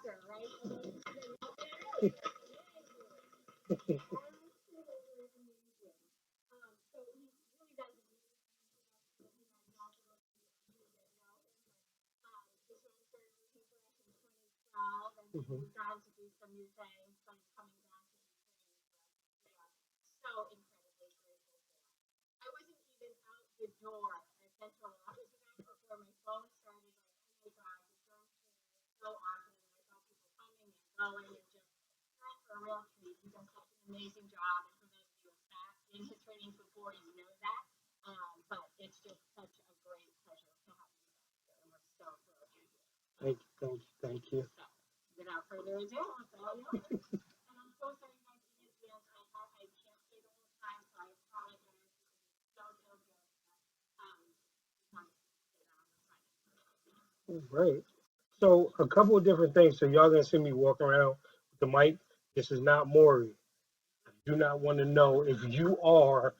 Rucker, right? So he really does Dishon started working for us in 2012, and then moved on to do some new things, but it's coming back to the training. They are so incredibly grateful for. I wasn't even out the door at Central Office before my phone started. Like, oh my God, the drone training is so awesome, and I saw people coming and going, and just not for a real treat. He does such an amazing job, and for those of you who have sat in his trainings before, you know that. But it's just such a great pleasure to have you back here, and we're so thrilled you're here. Thank you. So, without further ado, it's all yours. And I'm so sorry you guys didn't dance. I can't stay the whole time, so I apologize. So good. Great. So a couple of different things. So y'all gonna see me walk around with the mic. This is not Maury. I do not want to know if you are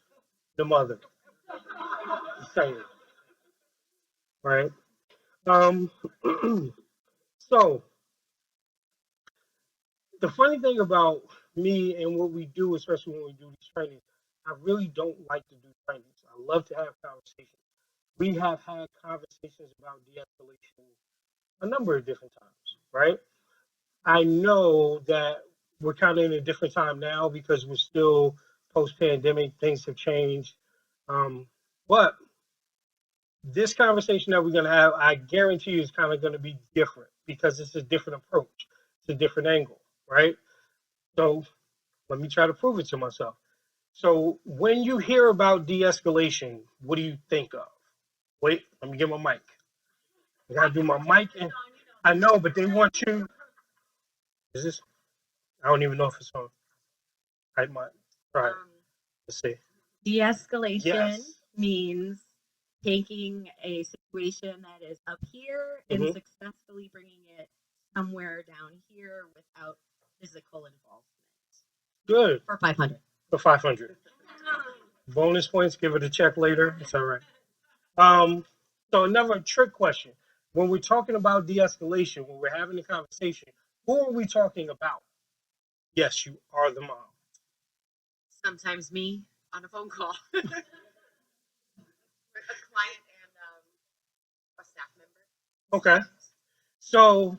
the mother. Just saying. Right. So the funny thing about me and what we do, especially when we do these trainings, I really don't like to do trainings. I love to have conversations. We have had conversations about de-escalation a number of different times, right? I know that we're kind of in a different time now because we're still post-pandemic. Things have changed. But this conversation that we're going to have, I guarantee you is kind of going to be different because it's a different approach. It's a different angle, right? So let me try to prove it to myself. So when you hear about de-escalation, what do you think of? Wait, let me get my mic. I got to do my mic. And I know, but they want you. Is this? I don't even know if it's on. I might try it. Let's see. De-escalation means taking a situation that is up here and successfully bringing it somewhere down here without physical involvement. Good. For 500. For 500. Bonus points. Give it a check later. It's all right. So another trick question. When we're talking about de-escalation, when we're having a conversation, who are we talking about? Yes, you are the mom. Sometimes me on a phone call. A client and a staff member. Okay. So,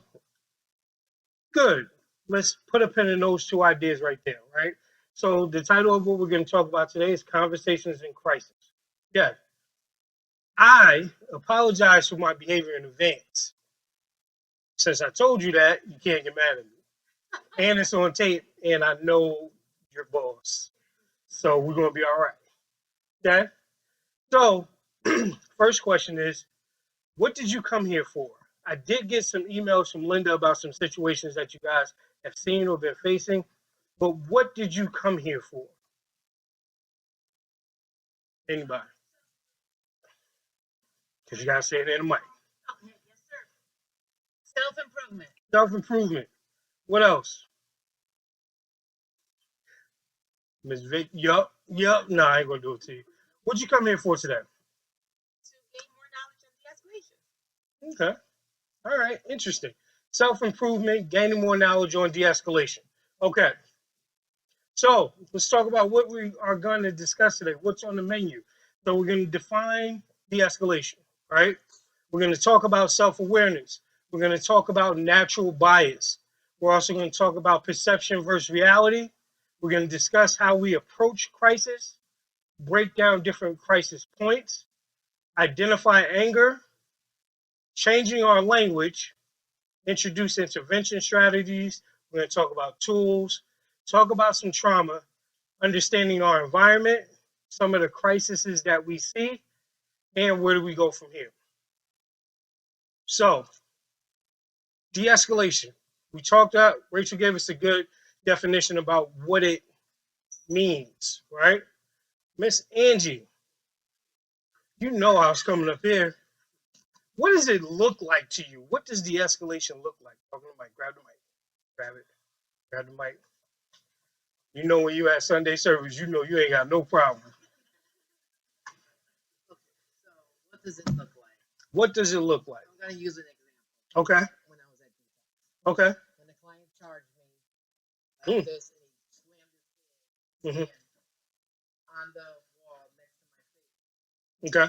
good. Let's put a pin in those two ideas right there, right? So the title of what we're going to talk about today is Conversations in Crisis. Yeah. I apologize for my behavior in advance. Since I told you that, you can't get mad at me. And it's on tape, and I know your boss. So we're going to be all right. Okay? So, first question is, what did you come here for? I did get some emails from Linda about some situations that you guys have seen or been facing, but what did you come here for? Anybody? Because you got to say it in the mic. Okay, yes, sir. Self-improvement. Self-improvement. What else? Ms. Vic, yup. No, I ain't going to do it to you. What'd you come here for today? To gain more knowledge on de-escalation. Okay. All right. Interesting. Self-improvement, gaining more knowledge on de-escalation. Okay. So let's talk about what we are going to discuss today. What's on the menu? So we're going to define de-escalation, right? We're going to talk about self-awareness. We're going to talk about natural bias. We're also going to talk about perception versus reality. We're going to discuss how we approach crisis, break down different crisis points, identify anger, changing our language, introduce intervention strategies. We're going to talk about tools, talk about some trauma, understanding our environment, some of the crises that we see, and where do we go from here. So, de-escalation. We talked about, Rachel gave us a good definition about what it means, right? Miss Angie, you know I was coming up here. What does it look like to you? What does de-escalation look like? Talking to the mic, grab the mic, grab it, grab the mic. You know when you at Sunday service, you know you ain't got no problem. Okay, so what does it look like? What does it look like? I'm going to use an example. Okay. When I was at Dishon. Okay. When Mm. this, and he slammed his Mhm. hand on the wall next to my face. Okay.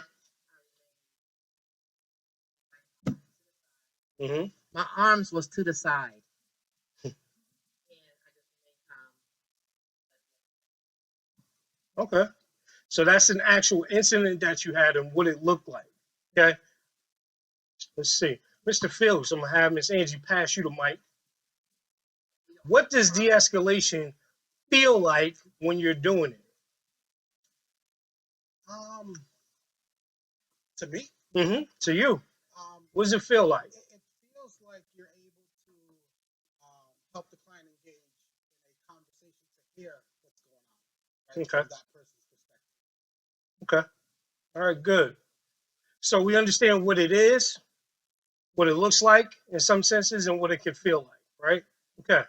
I remained Mhm. My arms was to the side, and I just remained calm. Okay. So that's an actual incident that you had and what it looked like. Okay. Let's see. Mr. Fields, I'm going to have Miss Angie pass you the mic. What does de-escalation feel like when you're doing it? To me, To you. What does it it feel like? feels like you're able to help the client engage in a conversation to hear what's going on, right? Okay. From that person's perspective. Okay. All right, good. So we understand what it is, what it looks like in some senses, and what it can feel like, right? Okay.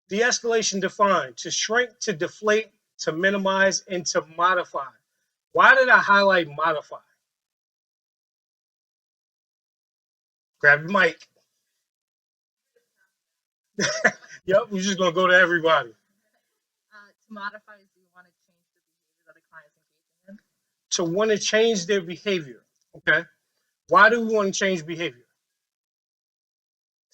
De-escalation defined: to shrink, to deflate, to minimize, and to modify. Why did I highlight modify? Grab your mic. Yep, we're just gonna go to everybody. To modify is you want to change the behavior that a client's engaging in. To want to change their behavior. Okay. Why do we want to change behavior?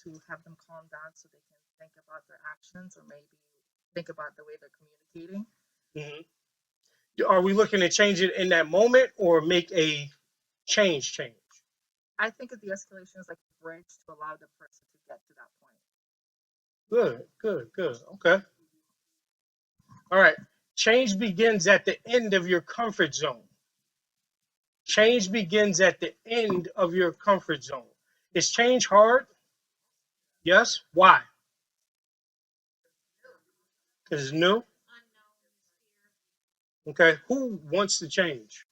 To have them calm down so they can think about their actions, or maybe think about the way they're communicating. Are we looking to change it in that moment or make a change? I think of de-escalation as like a bridge to allow the person to get to that point. Good. Okay. All right. Change begins at the end of your comfort zone. Change begins at the end of your comfort zone. Is change hard? Yes. Why? Because it's new. Okay. Who wants to change?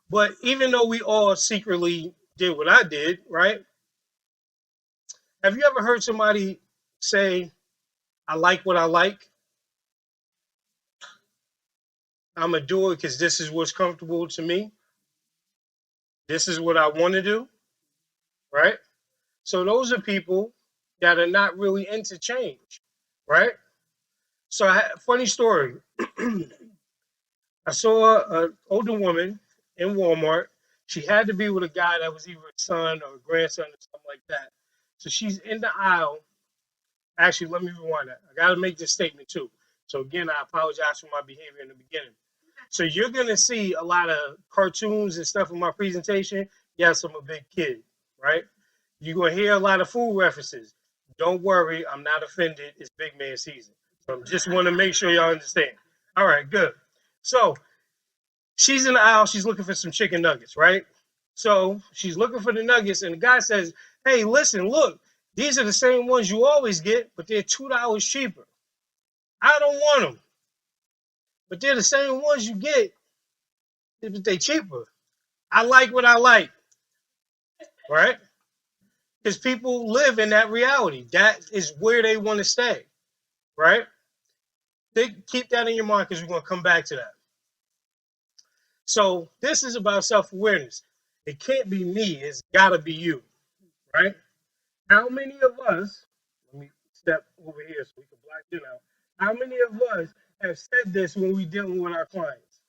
But even though we all secretly did what I did, right? Have you ever heard somebody say, I like what I like? I'm going to do it because this is what's comfortable to me. This is what I want to do, right? So those are people that are not really into change, right? So funny story. I saw an older woman in Walmart. She had to be with a guy that was either a son or a grandson or something like that. So she's in the aisle. Actually, let me rewind that. I got to make this statement too. So again, I apologize for my behavior in the beginning. So you're going to see a lot of cartoons and stuff in my presentation. Yes, I'm a big kid, right? You're going to hear a lot of food references. Don't worry, I'm not offended. It's big man season. So I just want to make sure y'all understand. All right, good. So she's in the aisle. She's looking for some chicken nuggets, right? So she's looking for the nuggets, and the guy says, hey, listen, look, these are the same ones you always get, but they're $2 cheaper. I don't want them, but they're the same ones you get, but they're cheaper. I like what I like, right? Because people live in that reality. That is where they want to stay, right? They keep that in your mind because we're going to come back to that. So this is about self-awareness. It can't be me. It's got to be you, right? How many of us, let me step over here so we can block you out. How many of us have said this when we dealing with our clients,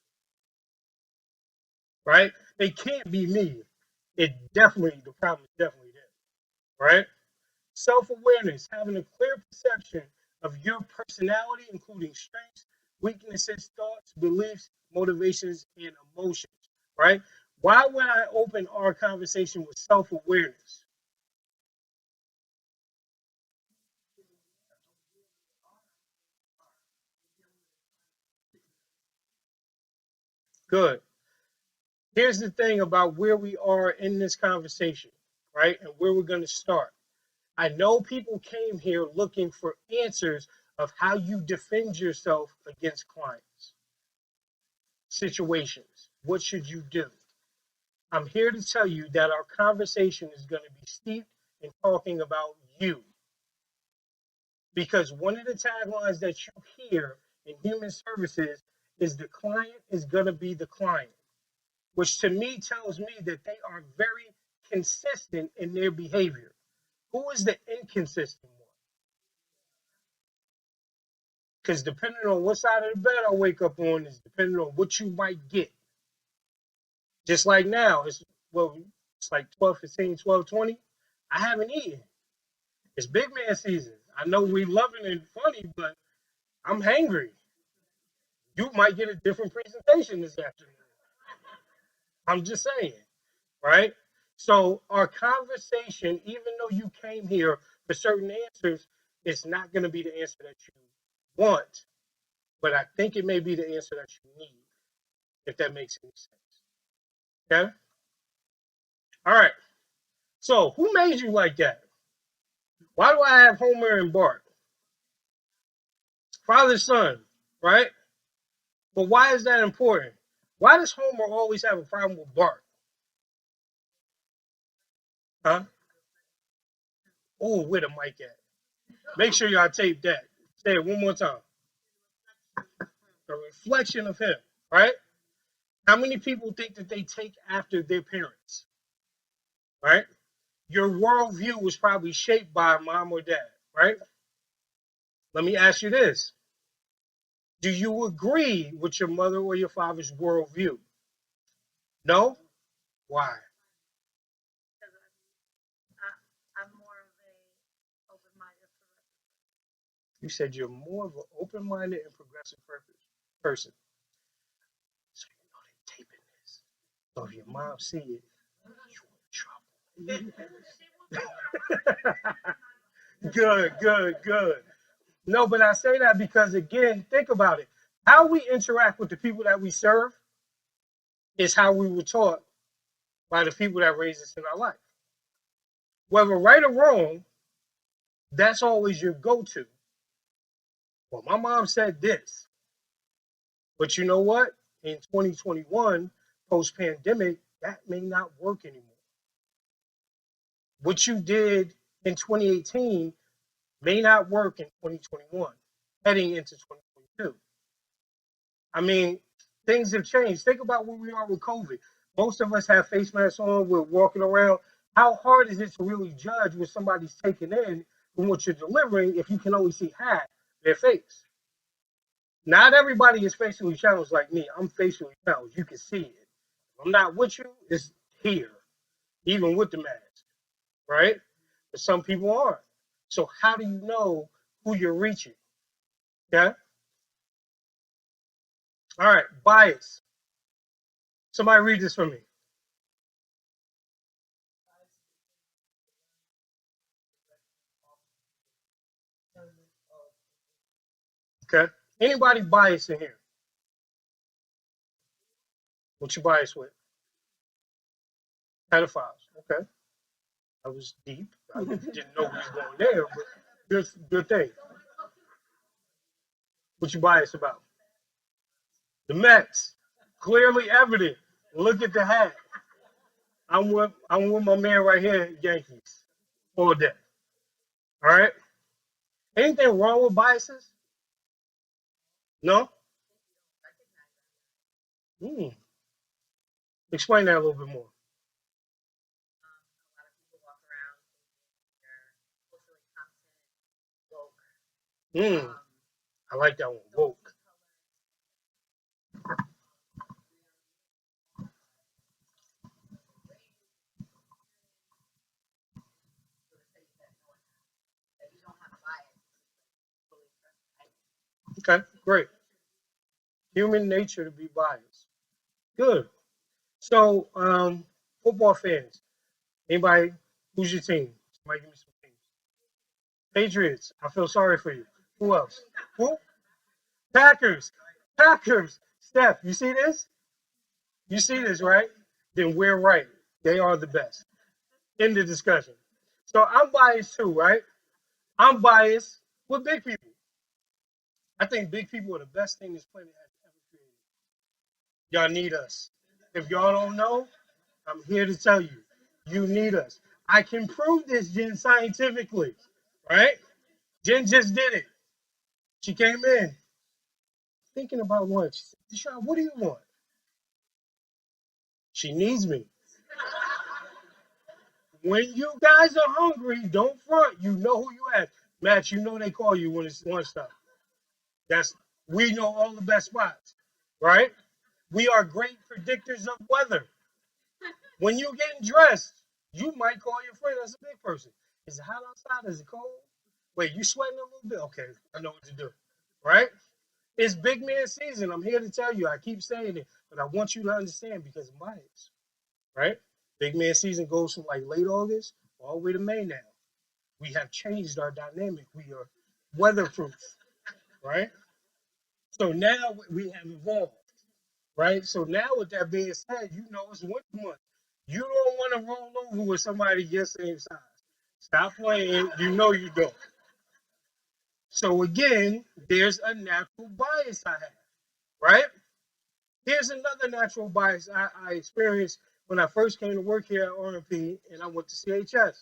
right? It can't be me. The problem is definitely there, right? Self-awareness, having a clear perception of your personality, including strengths, weaknesses, thoughts, beliefs, motivations, and emotions, right? Why would I open our conversation with self-awareness? Good. Here's the thing about where we are in this conversation, right? And where we're going to start. I know people came here looking for answers of how you defend yourself against clients, situations. What should you do? I'm here to tell you that our conversation is going to be steeped in talking about you. Because one of the taglines that you hear in human services is the client is going to be the client, which to me tells me that they are very consistent in their behavior? Who is the inconsistent one? Because depending on what side of the bed I wake up on is depending on what you might get. Just like now, it's like 12:15, 12:20. I haven't eaten. It's big man season. I know we loving and funny, but I'm hangry. You might get a different presentation this afternoon. I'm just saying, right? So our conversation, even though you came here for certain answers, it's not going to be the answer that you want, but I think it may be the answer that you need, if that makes any sense. Okay? All right. So who made you like that? Why do I have Homer and Bart? Father, son, right? But why is that important? Why does Homer always have a problem with Bart? Huh? Oh, where the mic at? Make sure y'all tape that. Say it one more time. A reflection of him, right? How many people think that they take after their parents, right? Your worldview was probably shaped by mom or dad, right? Let me ask you this. Do you agree with your mother or your father's worldview? No? Why? I'm more of a open-minded You said you're more of an open-minded and progressive person. So you know they're taping this. So if your mom see it, you in trouble. Good. No, but I say that because, again, think about it. How we interact with the people that we serve is how we were taught by the people that raised us in our life. Whether right or wrong, that's always your go-to. Well, my mom said this. But you know what? In 2021, post-pandemic, that may not work anymore. What you did in 2018 may not work in 2021, heading into 2022. I mean, things have changed. Think about where we are with COVID. Most of us have face masks on. We're walking around. How hard is it to really judge what somebody's taking in from what you're delivering if you can only see half their face? Not everybody is facially challenged like me. I'm facially challenged. You can see it. If I'm not with you, it's here, even with the mask, right? But some people aren't. So how do you know who you're reaching? Yeah. All right. Bias. Somebody read this for me. Okay. Anybody biased in here? What you biased with? Pedophiles. Okay. That was deep. I didn't know we was going there, but good thing. What you biased about? The Mets. Clearly evident. Look at the hat. I'm with my man right here, Yankees, all day. All right. Anything wrong with biases? No. Explain that a little bit more. A lot of people walk around thinking they're culturally competent, woke. I like that one. Woke. Okay, great. Human nature to be biased. Good. So, football fans, anybody, who's your team? Somebody give me some teams. Patriots. I feel sorry for you. Who else? Who? Packers. Packers. Steph, you see this? You see this, right? Then we're right. They are the best. End the discussion. So I'm biased too, right? I'm biased with big people. I think big people are the best thing this planet has ever created. Y'all need us. If y'all don't know, I'm here to tell you, you need us. I can prove this, Jen, scientifically, right? Jen just did it. She came in thinking about lunch. She said, Dishon, what do you want? She needs me. when you guys are hungry, don't front. You know who you at. Matt, you know they call you when it's lunchtime. We know all the best spots, right? We are great predictors of weather. When you're getting dressed, you might call your friend that's a big person. Is it hot outside? Is it cold? Wait, you sweating a little bit? Okay, I know what to do. Right? It's big man season. I'm here to tell you. I keep saying it, but I want you to understand because of my age. Right? Big man season goes from like late August all the way to May now. We have changed our dynamic. We are weatherproof. Right? So now we have evolved. Right? So now with that being said, you know it's winter month. You don't want to roll over with somebody your same size. Stop playing. You know you don't. So again, there's a natural bias I have, right? Here's another natural bias I experienced when I first came to work here at RMP and I went to CHS.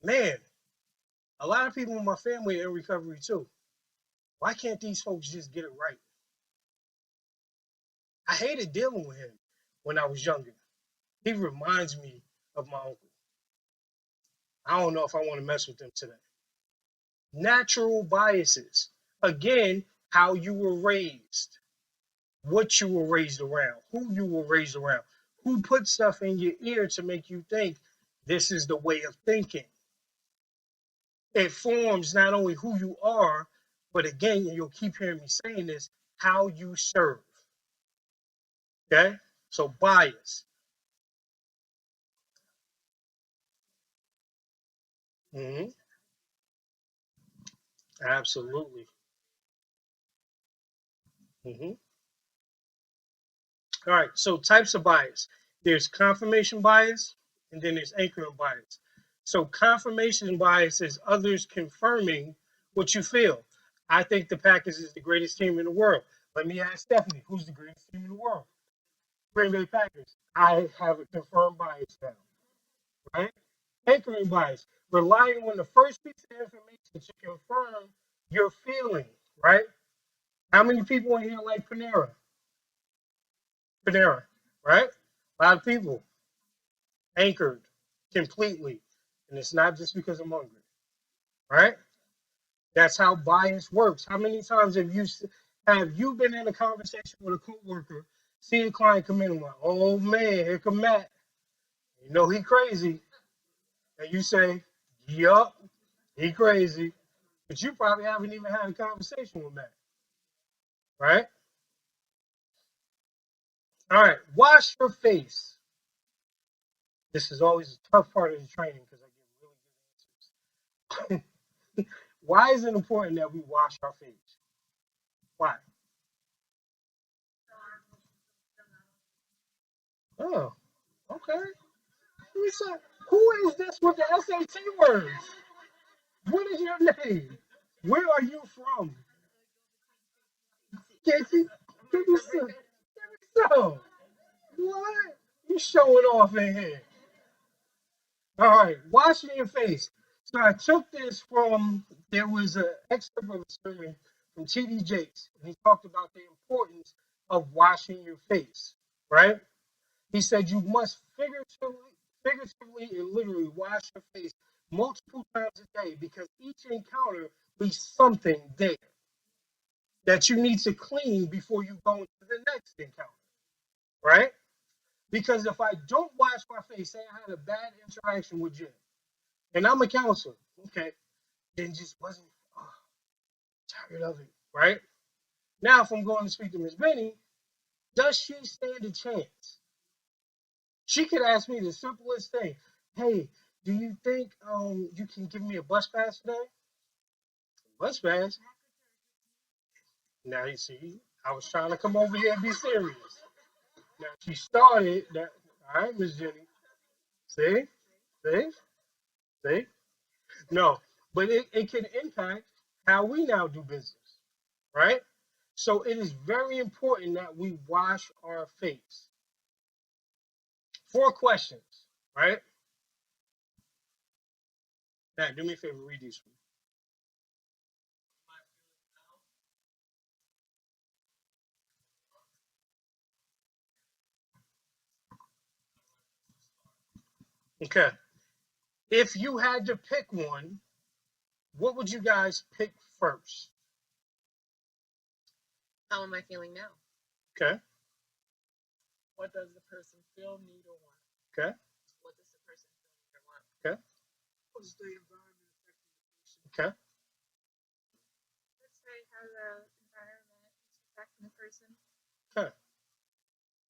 Man, a lot of people in my family are in recovery too. Why can't these folks just get it right? I hated dealing with him when I was younger. He reminds me of my uncle. I don't know if I want to mess with them today. Natural biases. Again, how you were raised, what you were raised around, who you were raised around, who put stuff in your ear to make you think this is the way of thinking. It forms not only who you are, but again, and you'll keep hearing me saying this, how you serve. Okay? So bias. Mm-hmm. Absolutely. Mm-hmm. All right, so types of bias. There's confirmation bias, and then there's anchoring bias. So confirmation bias is others confirming what you feel. I think the Packers is the greatest team in the world. Let me ask Stephanie, who's the greatest team in the world? Green Bay Packers. I have a confirmed bias now, right? Anchoring bias, relying on the first piece of information to confirm your feeling, right? How many people in here like Panera? Panera, right? A lot of people anchored completely. And it's not just because I'm hungry, right? That's how bias works. How many times have you been in a conversation with a coworker, see a client come in and like, oh man, here come Matt. You know he crazy. And you say, yup, he crazy. But you probably haven't even had a conversation with Matt, right? All right, wash your face. This is always a tough part of the training because I get really good answers. Why is it important that we wash our face? Why? Oh, okay. Let me say, who is this with the SAT words? What is your name? Where are you from? Casey? Give me some. Give me some. What? You showing off in here. All right, washing your face. So I took this from, there was an excerpt of a sermon from T.D. Jakes, and he talked about the importance of washing your face, right? He said you must figuratively and literally wash your face multiple times a day because each encounter leaves something there that you need to clean before you go into the next encounter, right? Because if I don't wash my face, say I had a bad interaction with Jim, and I'm a counselor, okay, then just wasn't tired of it, right? Now, if I'm going to speak to Miss Benny, does she stand a chance? She could ask me the simplest thing. Hey, do you think you can give me a bus pass today? Bus pass? Now you see, I was trying to come over here and be serious. Now she started that. All right, Miss Jenny. See, see, see. No, but it can impact how we now do business, right? So it is very important that we wash our face. 4 questions, right? Now, do me a favor, read these for me. Okay. If you had to pick one, what would you guys pick first? How am I feeling now? Okay. What does the person feel, need, or want? Okay. What does the person feel, need, or want? Okay. What's the environment affecting the patient? Okay. Let's say how the environment is affecting the person. Okay.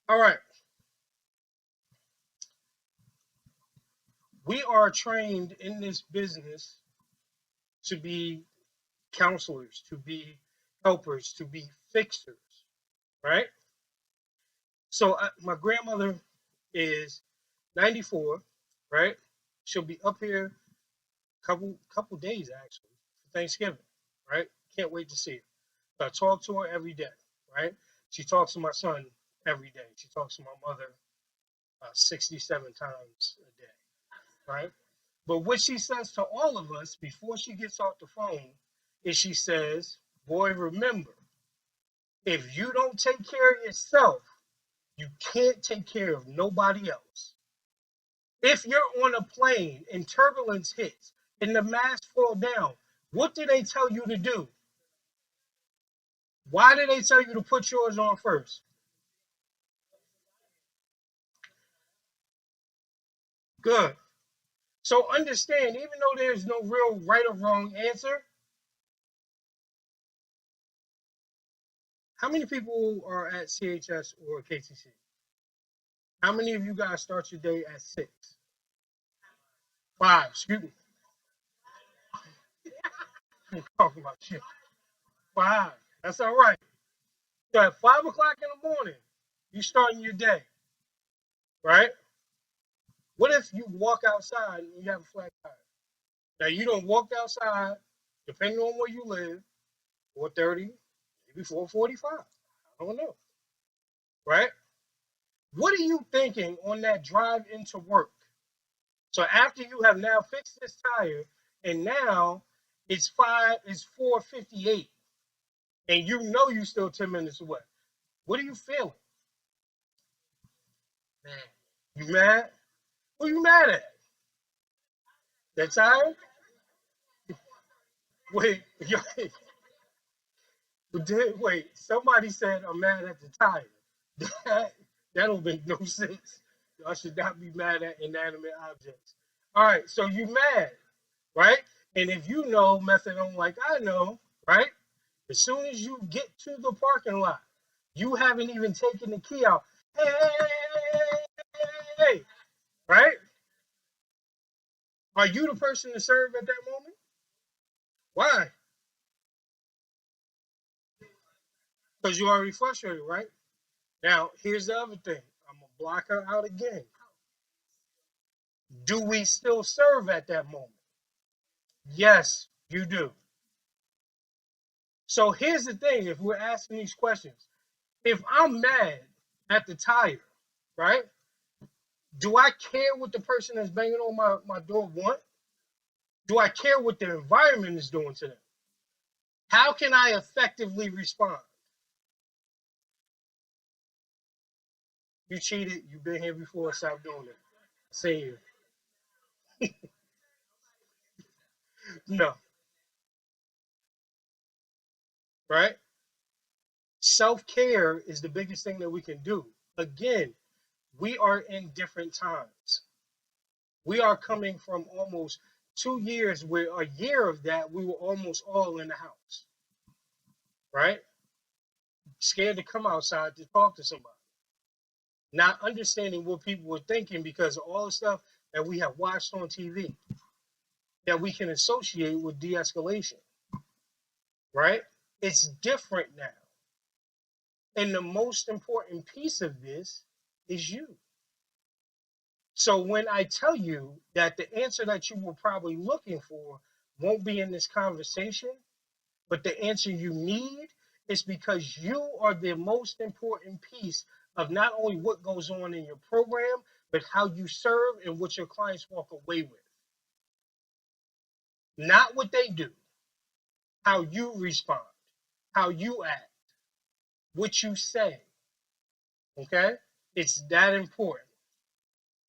All right. We are trained in this business to be counselors, to be helpers, to be fixers, right? So my grandmother is 94, right? She'll be up here couple days actually for Thanksgiving, right? Can't wait to see her. So I talk to her every day, right? She talks to my son every day. She talks to my mother 67 times a day, right? But what she says to all of us before she gets off the phone is she says, boy, remember, if you don't take care of yourself, you can't take care of nobody else. If you're on a plane and turbulence hits and the masts fall down, what do they tell you to do? Why do they tell you to put yours on first? Good. So understand, even though there's no real right or wrong answer, how many people are at CHS or KTC? How many of you guys start your day at 6? 5, excuse me. I'm talking about shit. 5. That's all right. So at 5 o'clock in the morning, you starting your day, right? What if you walk outside and you have a flat tire? Now you don't walk outside, depending on where you live, 4:30, maybe 4:45. I don't know, right? What are you thinking on that drive into work? So after you have now fixed this tire, and now it's 4:58, and you know you're still 10 minutes away. What are you feeling? Man, you mad? Who you mad at? That tire? Wait, wait. Somebody said I'm mad at the tire. That don't make no sense. Y'all should not be mad at inanimate objects. All right, so you mad, right? And if you know methadone like I know, right? As soon as you get to the parking lot, you haven't even taken the key out. Hey, right? Are you the person to serve at that moment? Why? Because you're already frustrated, right? Now, here's the other thing. I'm going to block her out again. Do we still serve at that moment? Yes, you do. So here's the thing, if we're asking these questions, if I'm mad at the tire, right? Do I care what the person that's banging on my door want? Do I care what the environment is doing to them? How can I effectively respond? You cheated, you've been here before, stop doing it. Say you. No, right? Self-care is the biggest thing that we can do. Again, we are in different times. We are coming from almost 2 years where a year of that we were almost all in the house, right? Scared to come outside to talk to somebody, not understanding what people were thinking because of all the stuff that we have watched on TV that we can associate with de-escalation, right? It's different now. And the most important piece of this is you. So when I tell you that the answer that you were probably looking for won't be in this conversation, but the answer you need is because you are the most important piece of not only what goes on in your program, but how you serve and what your clients walk away with. Not what they do, how you respond, how you act, what you say. Okay? It's that important.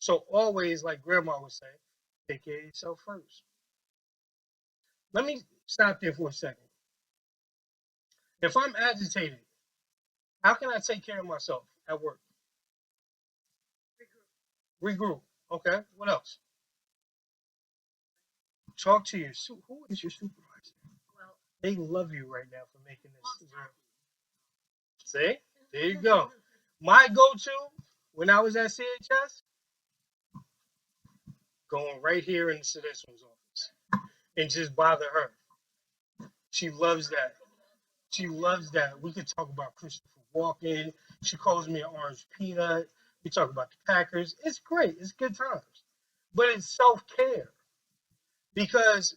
So always, like grandma would say, take care of yourself first. Let me stop there for a second. If I'm agitated, how can I take care of myself at work? Regroup. Okay. What else? Talk to your who is your supervisor? Well, They love you right now for making this. See? There you go. My go-to when I was at CHS, going right here in the Sedison's office and just bother her. She loves that. She loves that. We could talk about Christopher Walken. She calls me an orange peanut. We talk about the Packers. It's great. It's good times. But it's self-care. Because,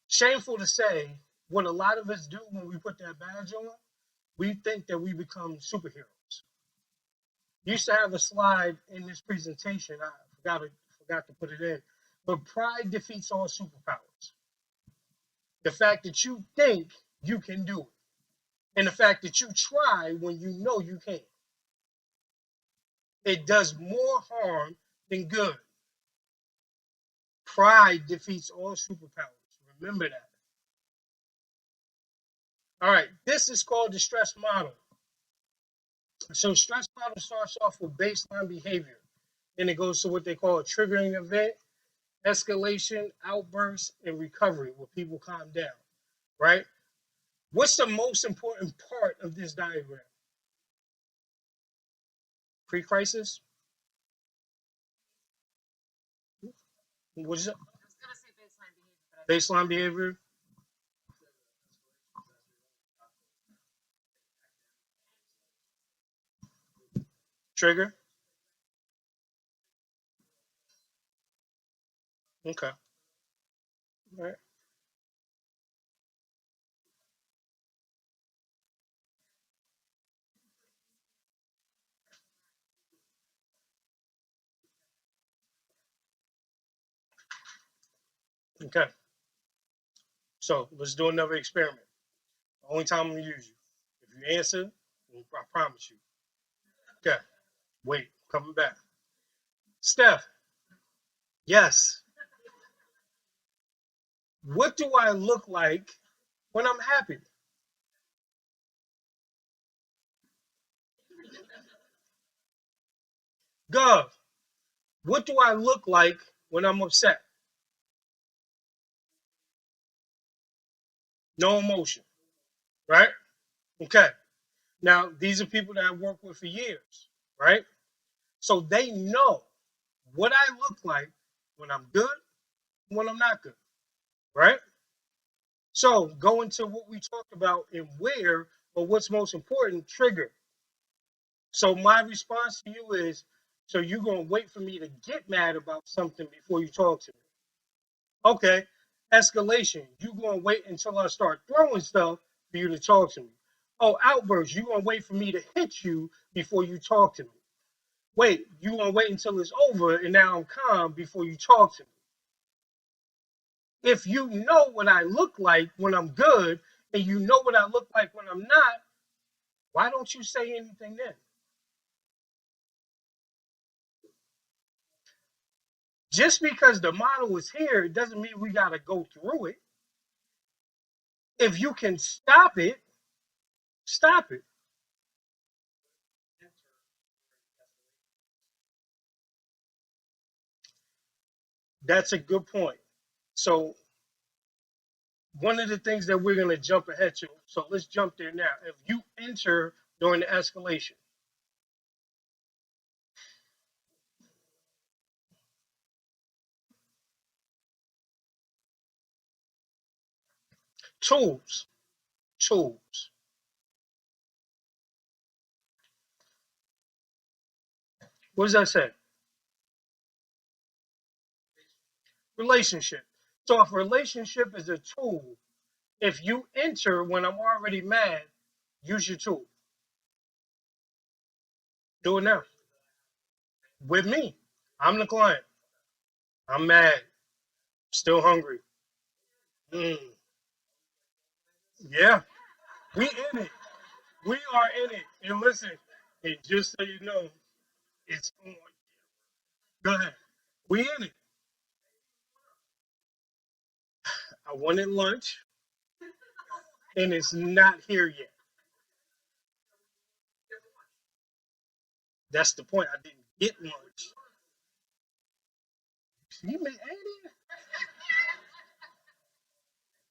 shameful to say, what a lot of us do when we put that badge on, we think that we become superheroes. Used to have a slide in this presentation. I forgot to put it in. But pride defeats all superpowers. The fact that you think you can do it. And the fact that you try when you know you can't. It does more harm than good. Pride defeats all superpowers. Remember that. All right, this is called the stress model. So stress model starts off with baseline behavior. Then it goes to what they call a triggering event, escalation, outburst, and recovery, where people calm down, right? What's the most important part of this diagram? Pre-crisis? What is it? I was gonna say baseline behavior, but Baseline behavior? Trigger? Okay. All right. Okay. So let's do another experiment. The only time I'm gonna use you. If you answer, I promise you. Okay. Wait, coming back. Steph, yes. What do I look like when I'm happy? Gov, what do I look like when I'm upset? No emotion, right? Okay. Now, these are people that I work with for years, right? So they know what I look like when I'm good and when I'm not good, right? So going to what we talked about and where, or what's most important, trigger. So my response to you is, so you're going to wait for me to get mad about something before you talk to me. Okay, escalation. You're going to wait until I start throwing stuff for you to talk to me. Oh, outburst. You're going to wait for me to hit you before you talk to me. Wait, you're going to wait until it's over and now I'm calm before you talk to me. If you know what I look like when I'm good and you know what I look like when I'm not, why don't you say anything then? Just because the model is here, it doesn't mean we got to go through it. If you can stop it, stop it. That's a good point. So one of the things that we're going to jump ahead to, so let's jump there now. If you enter during the escalation, tools, tools. What does that say? Relationship. So if relationship is a tool, if you enter when I'm already mad, use your tool. Do it now. With me. I'm the client. I'm mad. Still hungry. Mm. Yeah. We in it. We are in it. And listen, and just so you know, It's on. Go ahead. We in it. I wanted lunch, and it's not here yet. That's the point. I didn't get lunch. You may add it.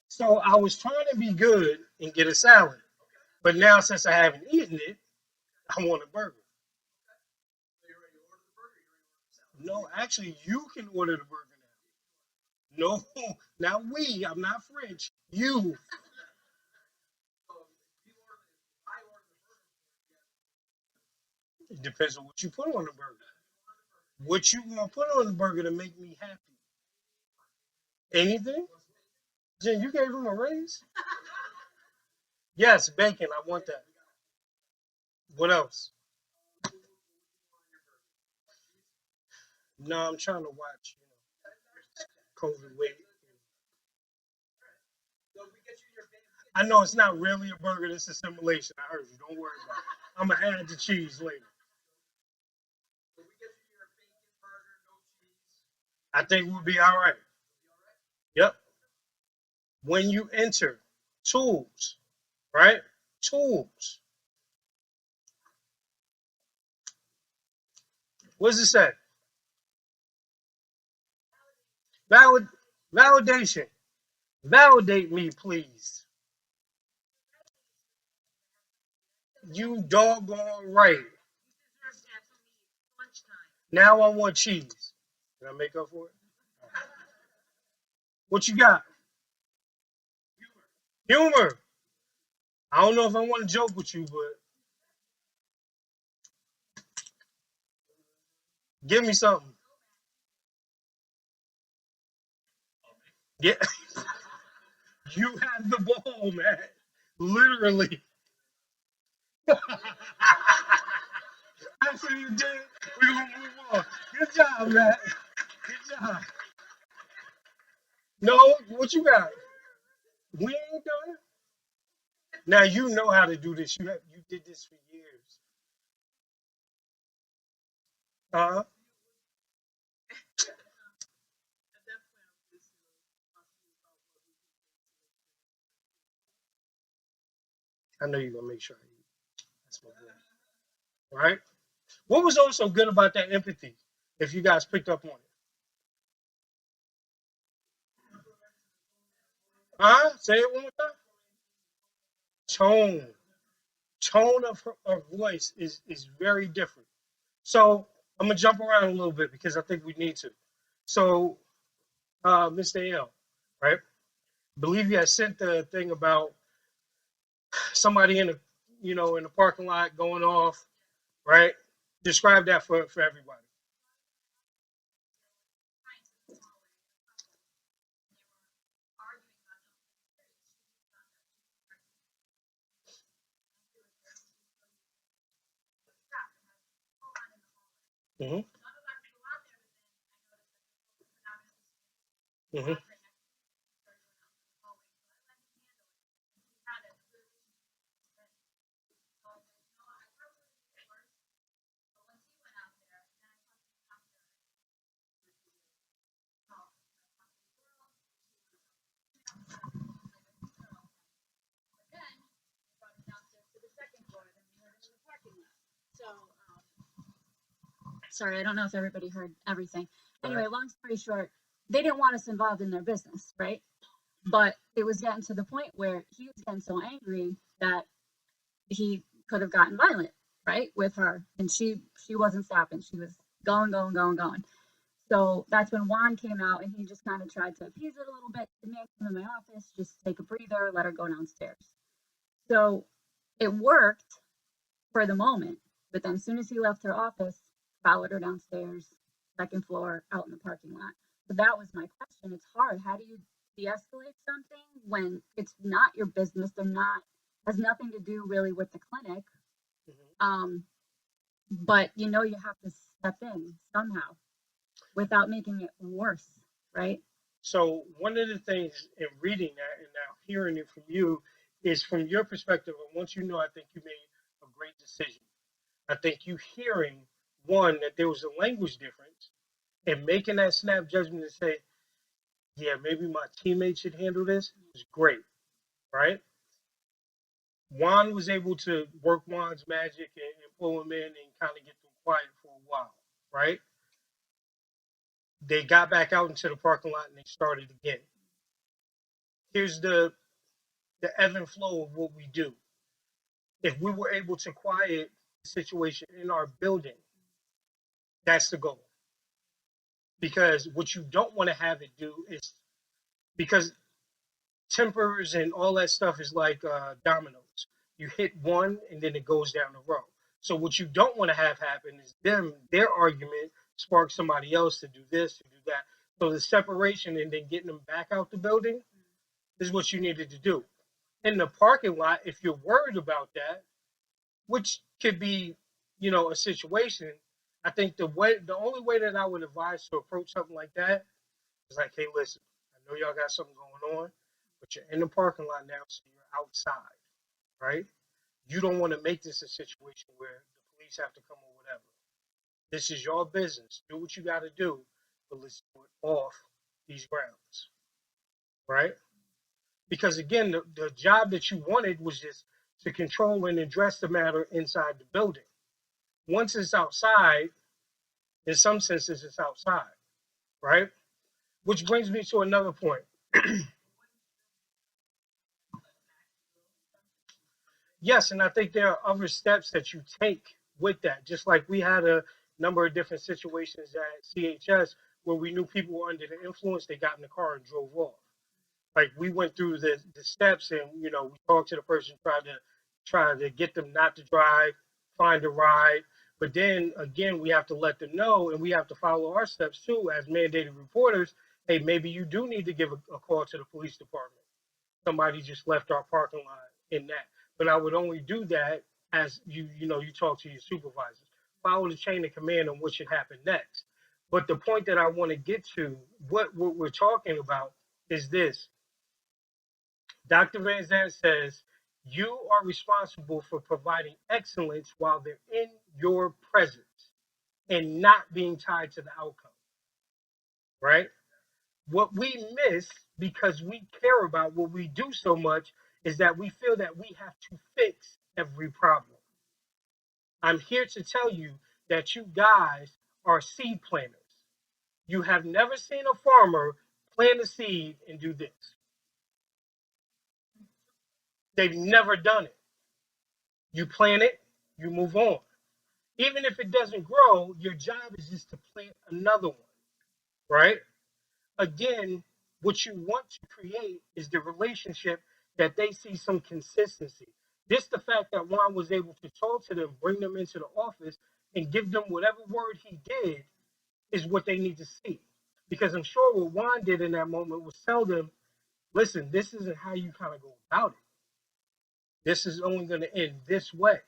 So I was trying to be good and get a salad, but now since I haven't eaten it, I want a burger. No, actually, you can order the burger now. No, not we. I'm not French. You. It depends on what you put on the burger. What you gonna put on the burger to make me happy? Anything? Jen, you gave him a raise? Yes, bacon. I want that. What else? No, I'm trying to watch, COVID weight. I know it's not really a burger. This is simulation. I heard you. Don't worry about it. I'm gonna add the cheese later. I think we'll be all right. Yep. When you enter tools, right? Tools. What does it say? Validation. Validate me, please. You doggone right. Now I want cheese. Can I make up for it? What you got? Humor. I don't know if I want to joke with you, but give me something. Yeah, you have the ball, man. Literally. That's what you did. We're gonna move on. Good job, man. Good job. No, what you got? We ain't done. Now you know how to do this. You did this for years. Uh-huh. I know you're gonna make sure I eat. That's my boy. All right. What was also good about that empathy, if you guys picked up on it? Huh? Say it one more time. Tone. Tone of her voice is very different. So I'm gonna jump around a little bit because I think we need to. So, Mr. L, right? Believe you had sent the thing about somebody in the parking lot going off, right? Describe that for everybody. Mm-hmm. Mm-hmm. Sorry, I don't know if everybody heard everything. Anyway, Right. long story short, they didn't want us involved in their business, right? But it was getting to the point where he was getting so angry that he could have gotten violent, right, with her, and she wasn't stopping. She was going, going, going, going. So that's when Juan came out, and he just kind of tried to appease it a little bit. The man came in my office, just take a breather, let her go downstairs. So it worked for the moment, but then as soon as he left her office, followed her downstairs, second floor, out in the parking lot. So that was my question. It's hard. How do you de-escalate something when it's not your business? They're not has nothing to do really with the clinic. Mm-hmm. But you have to step in somehow without making it worse, right? So one of the things in reading that and now hearing it from you is from your perspective. And once you know, I think you made a great decision. I think you hearing one, that there was a language difference, and making that snap judgment and say, yeah, maybe my teammate should handle this was great, right? Juan was able to work Juan's magic and pull him in and kind of get them quiet for a while, right? They got back out into the parking lot and they started again. Here's the ebb and flow of what we do. If we were able to quiet the situation in our building, that's the goal. Because what you don't want to have it do is, because tempers and all that stuff is like dominoes. You hit one and then it goes down the row. So what you don't want to have happen is their argument sparks somebody else to do this, to do that. So the separation and then getting them back out the building is what you needed to do. In the parking lot, if you're worried about that, which could be, a situation, I think the only way that I would advise to approach something like that is like, hey, listen, I know y'all got something going on, but you're in the parking lot now, so you're outside, right? You don't want to make this a situation where the police have to come or whatever. This is your business. Do what you got to do, but let's do it off these grounds, right? Because again, the job that you wanted was just to control and address the matter inside the building. Once it's outside, in some senses, it's outside, right? Which brings me to another point. Yes, and I think there are other steps that you take with that. Just like we had a number of different situations at CHS where we knew people were under the influence, they got in the car and drove off. Like we went through the steps and we talked to the person, try to get them not to drive, find a ride. But then again, we have to let them know and we have to follow our steps too as mandated reporters. Hey, maybe you do need to give a call to the police department. Somebody just left our parking lot in that. But I would only do that as you talk to your supervisors. Follow the chain of command on what should happen next. But the point that I want to get to, what we're talking about is this. Dr. Van Zandt says, you are responsible for providing excellence while they're in your presence and not being tied to the outcome, right? What we miss because we care about what we do so much is that we feel that we have to fix every problem. I'm here to tell you that you guys are seed planters. You have never seen a farmer plant a seed and do this. They've never done it. You plant it, you move on. Even if it doesn't grow, your job is just to plant another one, right? Again, what you want to create is the relationship that they see some consistency. Just the fact that Juan was able to talk to them, bring them into the office, and give them whatever word he did is what they need to see. Because I'm sure what Juan did in that moment was tell them, listen, this isn't how you kind of go about it. This is only going to end this way.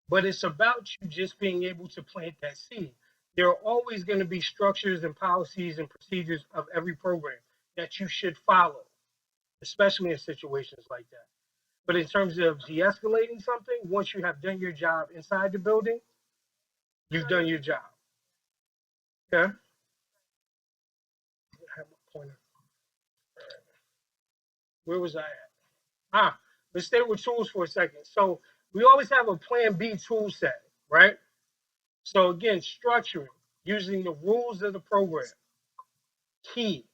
But it's about you just being able to plant that seed. There are always going to be structures and policies and procedures of every program that you should follow, especially in situations like that. But in terms of de-escalating something, once you have done your job inside the building, you've done your job. Okay? I have a pointer. Where was I at? Let's stay with tools for a second. So we always have a plan B tool set, right? So again, structuring, using the rules of the program, key.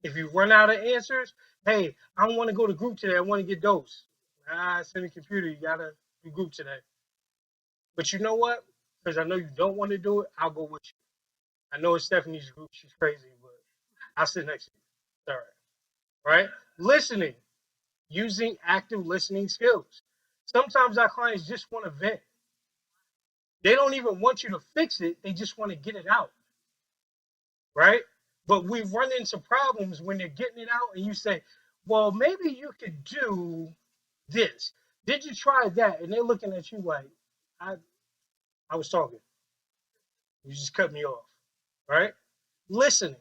If you run out of answers, hey, I don't want to go to group today. I want to get those. It's in the computer. You got to do group today. But you know what? Because I know you don't want to do it, I'll go with you. I know it's Stephanie's group. She's crazy, but I'll sit next to you. All right. Right? Listening, using active listening skills. Sometimes our clients just want to vent. They don't even want you to fix it. They just want to get it out. Right? But we run into problems when they're getting it out and you say, well, maybe you could do this. Did you try that? And they're looking at you like, I was talking. You just cut me off. Right? Listening.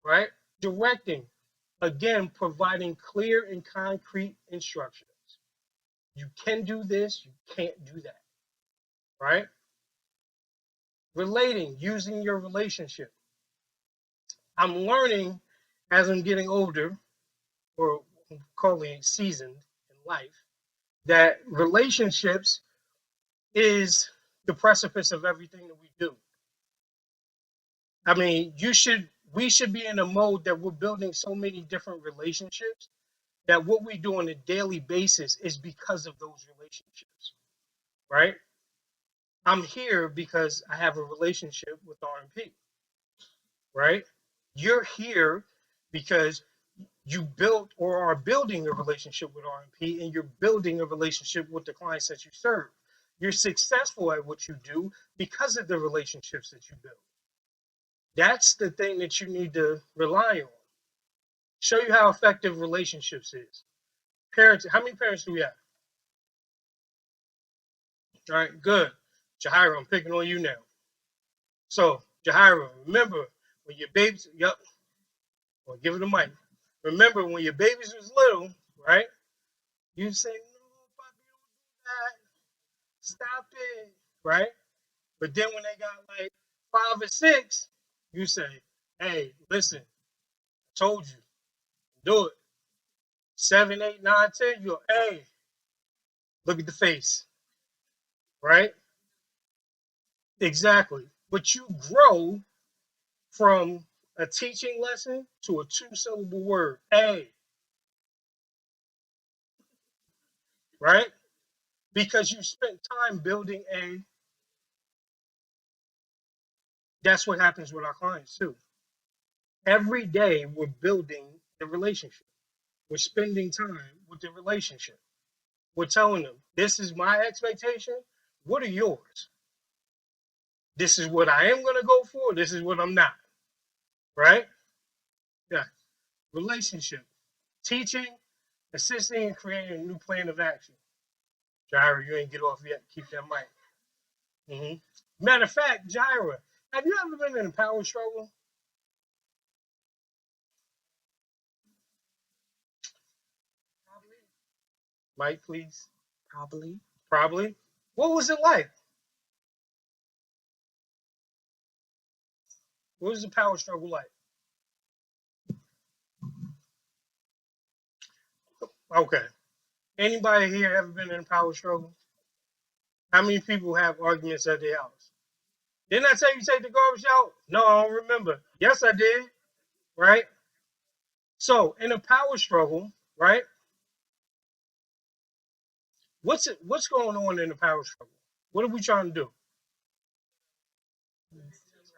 Right? Directing. Again, providing clear and concrete instructions. You can do this. You can't do that. Right? Relating, using your relationship. I'm learning as I'm getting older, or calling it seasoned in life, that relationships is the precipice of everything that we do. I mean, we should be in a mode that we're building so many different relationships that what we do on a daily basis is because of those relationships, right? I'm here because I have a relationship with RMP, right? You're here because you built or are building a relationship with RMP, and you're building a relationship with the clients that you serve. You're successful at what you do because of the relationships that you build. That's the thing that you need to rely on. Show you how effective relationships is. Parents, how many parents do we have? All right, good. Jahira, I'm picking on you now. So, Jahira, remember when your babies, yep, well, give it a mic. Remember when your babies was little, right? You say, no, Poppy, don't do that. Stop it, right? But then when they got like 5 or 6, you say, hey, listen, I told you, do it. 7, 8, 9, 10, you go, hey, look at the face, right? Exactly. But you grow from a teaching lesson to a 2-syllable word, hey, right? Because you spent time building that's what happens with our clients too. Every day we're building the relationship. We're spending time with the relationship. We're telling them, this is my expectation. What are yours? This is what I am going to go for. This is what I'm not. Right? Yeah. Relationship. Teaching, assisting, and creating a new plan of action. Jaira, you ain't get off yet. Keep that mic. Matter of fact, Jaira, have you ever been in a power struggle? Mike, please. Probably. Probably. What was it like? What was the power struggle like? Okay. Anybody here ever been in a power struggle? How many people have arguments at their house? Didn't I tell you to take the garbage out? No, I don't remember. Yes, I did. Right? So, in a power struggle, right? What's going on in the power struggle? What are we trying to do?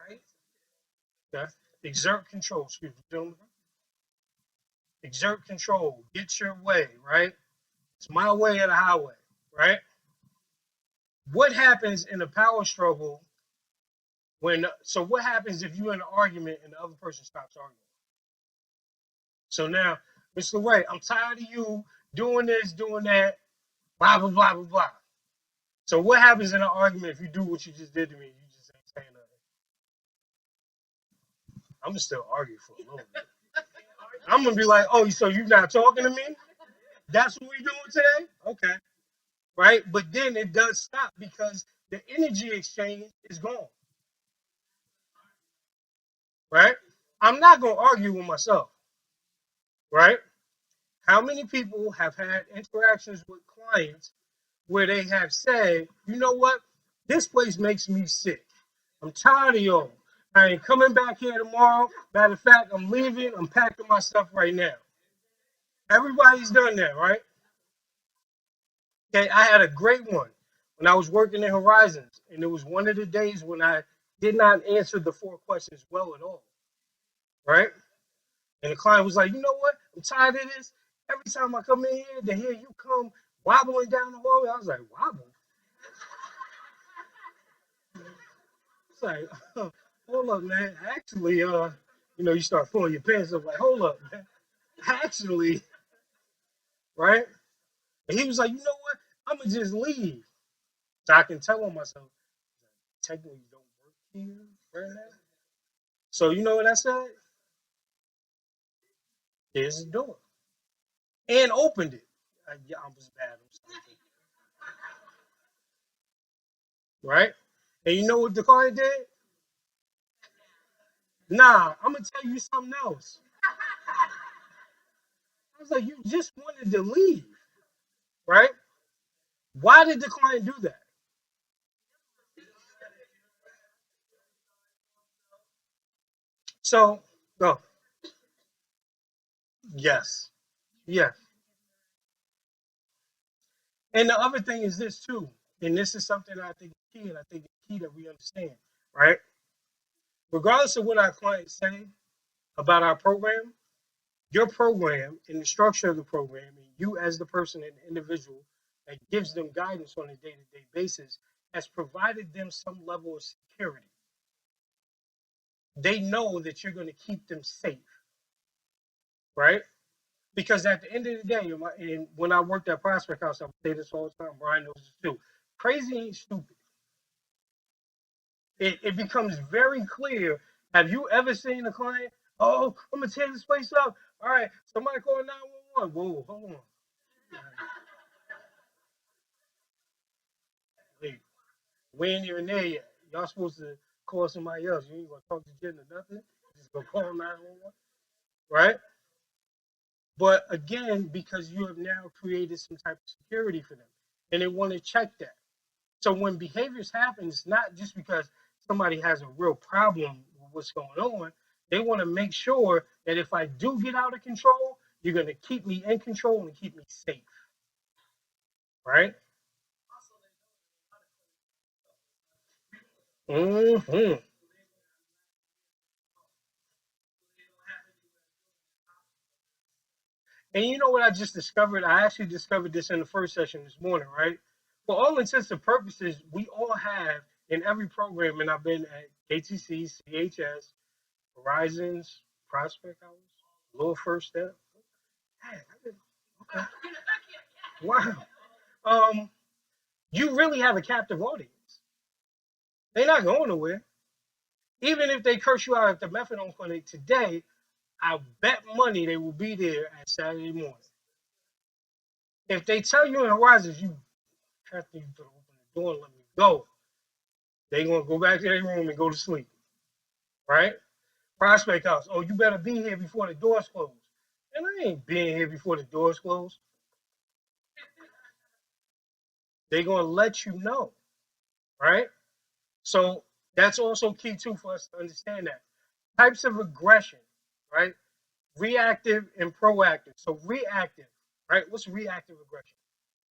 Right? Okay. Exert control. Excuse me, gentlemen. Exert control. Get your way, right? It's my way or the highway, right? What happens in a power struggle what happens if you're in an argument and the other person stops arguing? So now, Mr. Ray, I'm tired of you doing this, doing that, blah, blah, blah, blah, blah. So what happens in an argument if you do what you just did to me? You just ain't saying nothing. I'm gonna still argue for a little bit. I'm gonna be like, oh, so you're not talking to me? That's what we doing today? Okay. Right? But then it does stop because the energy exchange is gone. Right? I'm not gonna argue with myself. Right? How many people have had interactions with clients where they have said, you know what? This place makes me sick. I'm tired of y'all. I ain't coming back here tomorrow. Matter of fact, I'm leaving. I'm packing my stuff right now. Everybody's done that, right? Okay, I had a great one when I was working in Horizons, and it was one of the days when I did not answer the 4 questions well at all, right? And the client was like, you know what? I'm tired of this. Every time I come in here to hear you come wobbling down the hallway, I was like, wobble? It's like, hold up, man. Actually, you start pulling your pants up, like, hold up, man. Actually, right? And he was like, you know what? I'm gonna just leave. So I can tell on myself, technically you don't work here right now. So you know what I said? There's the door. And opened it. Yeah, I was bad. I'm sorry. Right? And you know what the client did? Nah, I'm gonna tell you something else. I was like, you just wanted to leave, right? Why did the client do that? So, no, yes, yes. And the other thing is this too, and this is something that I think is key, and I think it's key that we understand, right? Regardless of what our clients say about our program, your program and the structure of the program, and you as the person and the individual that gives them guidance on a day-to-day basis, has provided them some level of security. They know that you're going to keep them safe, right? Because at the end of the day, and when I worked at Prospect House, I would say this all the time. Brian knows this too. Crazy ain't stupid. It becomes very clear. Have you ever seen a client? Oh, I'm gonna tear this place up. All right, somebody call 911. Whoa, hold on. Wait, we ain't even there yet. Y'all supposed to call somebody else. You ain't gonna talk to Jen or nothing. Just gonna call 911, right? But again, because you have now created some type of security for them, and they want to check that. So when behaviors happen, it's not just because somebody has a real problem with what's going on. They want to make sure that if I do get out of control, you're going to keep me in control and keep me safe, right? hmm And you know what I just discovered? I actually discovered this in the first session this morning, right? For all intents and purposes, we all have in every program, and I've been at KTC, CHS, Horizons, Prospect House, Little First Step. Hey, okay. Wow. Um, you really have a captive audience. They're not going nowhere. Even if they curse you out at the methadone clinic today, I bet money they will be there at Saturday morning. If they tell you in Horizons, you have to open the door and let me go, they're going to go back to their room and go to sleep, right? Prospect House, oh, you better be here before the doors close. And I ain't being here before the doors close. They're going to let you know, right? So that's also key too for us to understand that. Types of aggression, right? Reactive and proactive. So reactive, right? What's reactive aggression?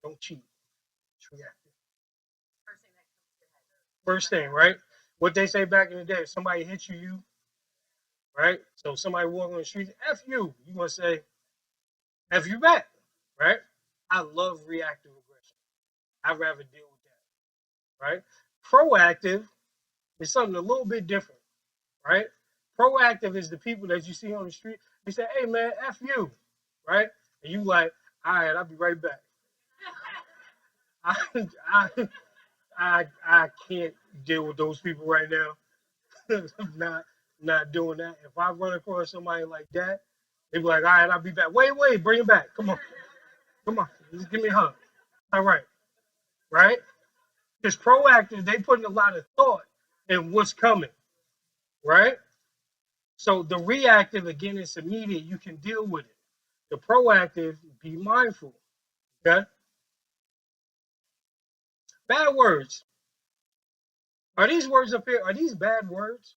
Don't cheat. It's reactive. First thing, right? What they say back in the day, if somebody hits you, right? So somebody walking on the street, F you, you want to say, F you back, right? I love reactive aggression. I'd rather deal with that, right? Proactive is something a little bit different, right? Proactive is the people that you see on the street. They say, hey man, F you, right? And you like, all right, I'll be right back. I, I, I can't deal with those people right now. I'm not doing that. If I run across somebody like that, they be like, all right, I'll be back. Wait, bring it back. Come on, just give me a hug. All right? Because proactive, they put in a lot of thought in what's coming, right? So the reactive, again, is immediate. You can deal with it. The proactive, be mindful. Okay? Bad words. Are these words up here? Are these bad words?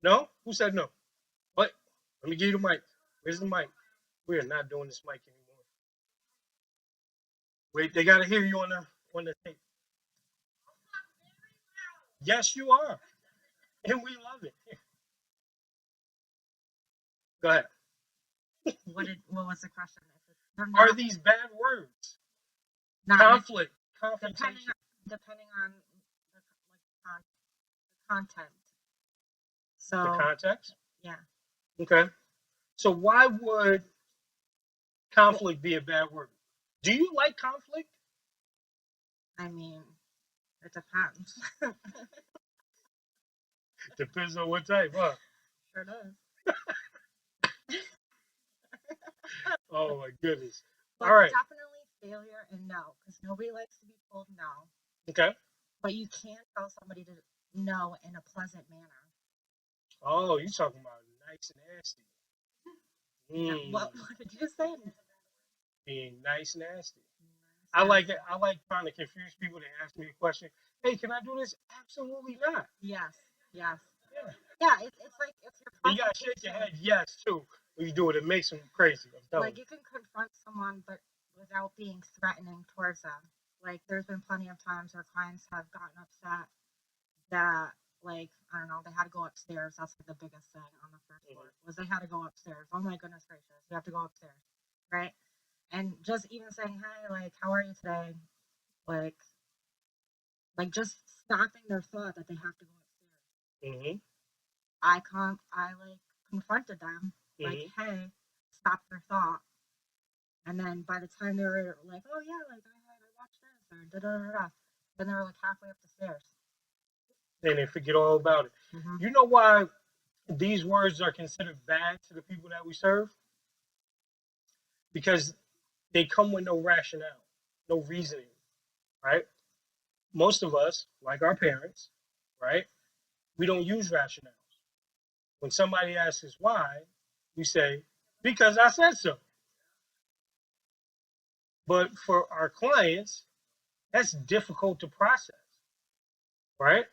No? Who said no? What? Let me give you the mic. Where's the mic? We are not doing this mic anymore. Wait, they gotta hear you on the tape. Yes, you are. And we love it. Go ahead. What was the question? Are these bad words? Not Conflict, confrontation. depending on the content. So The context? yeah. Okay. So why would conflict be a bad word? Do you like conflict? I mean, it depends. Depends on what type, huh? Sure does. Oh my goodness. But All right. definitely failure and no, because nobody likes to be told no. Okay. but you can't tell somebody to no in a pleasant manner. Oh, you talking about nice and nasty. What did you say? Being nice and nasty. I like it. I like trying to confuse people. They ask me a question. Hey, can I do this? Absolutely not. Yes. Yeah. It's like if you're You gotta shake your head yes too. When you do it, it makes them crazy. I'm telling like you can confront someone, but without being threatening towards them. Like there's been plenty of times where clients have gotten upset that, like, I don't know, they had to go upstairs. That's like the biggest thing on the first floor was they had to go upstairs. Oh my goodness gracious, you have to go upstairs, right? And just even saying, hey, like, how are you today? Like just stopping their thought that they have to go upstairs. I confronted them, like, hey, stop your thought. And then by the time they were like, oh yeah, like I watched this or da da da da, then they were like halfway up the stairs. And they forget all about it. You know why these words are considered bad to the people that we serve? Because they come with no rationale, no reasoning, right? Most of us, like our parents, right? We don't use rationales. When somebody asks us why, we say, because I said so. But for our clients, that's difficult to process, right?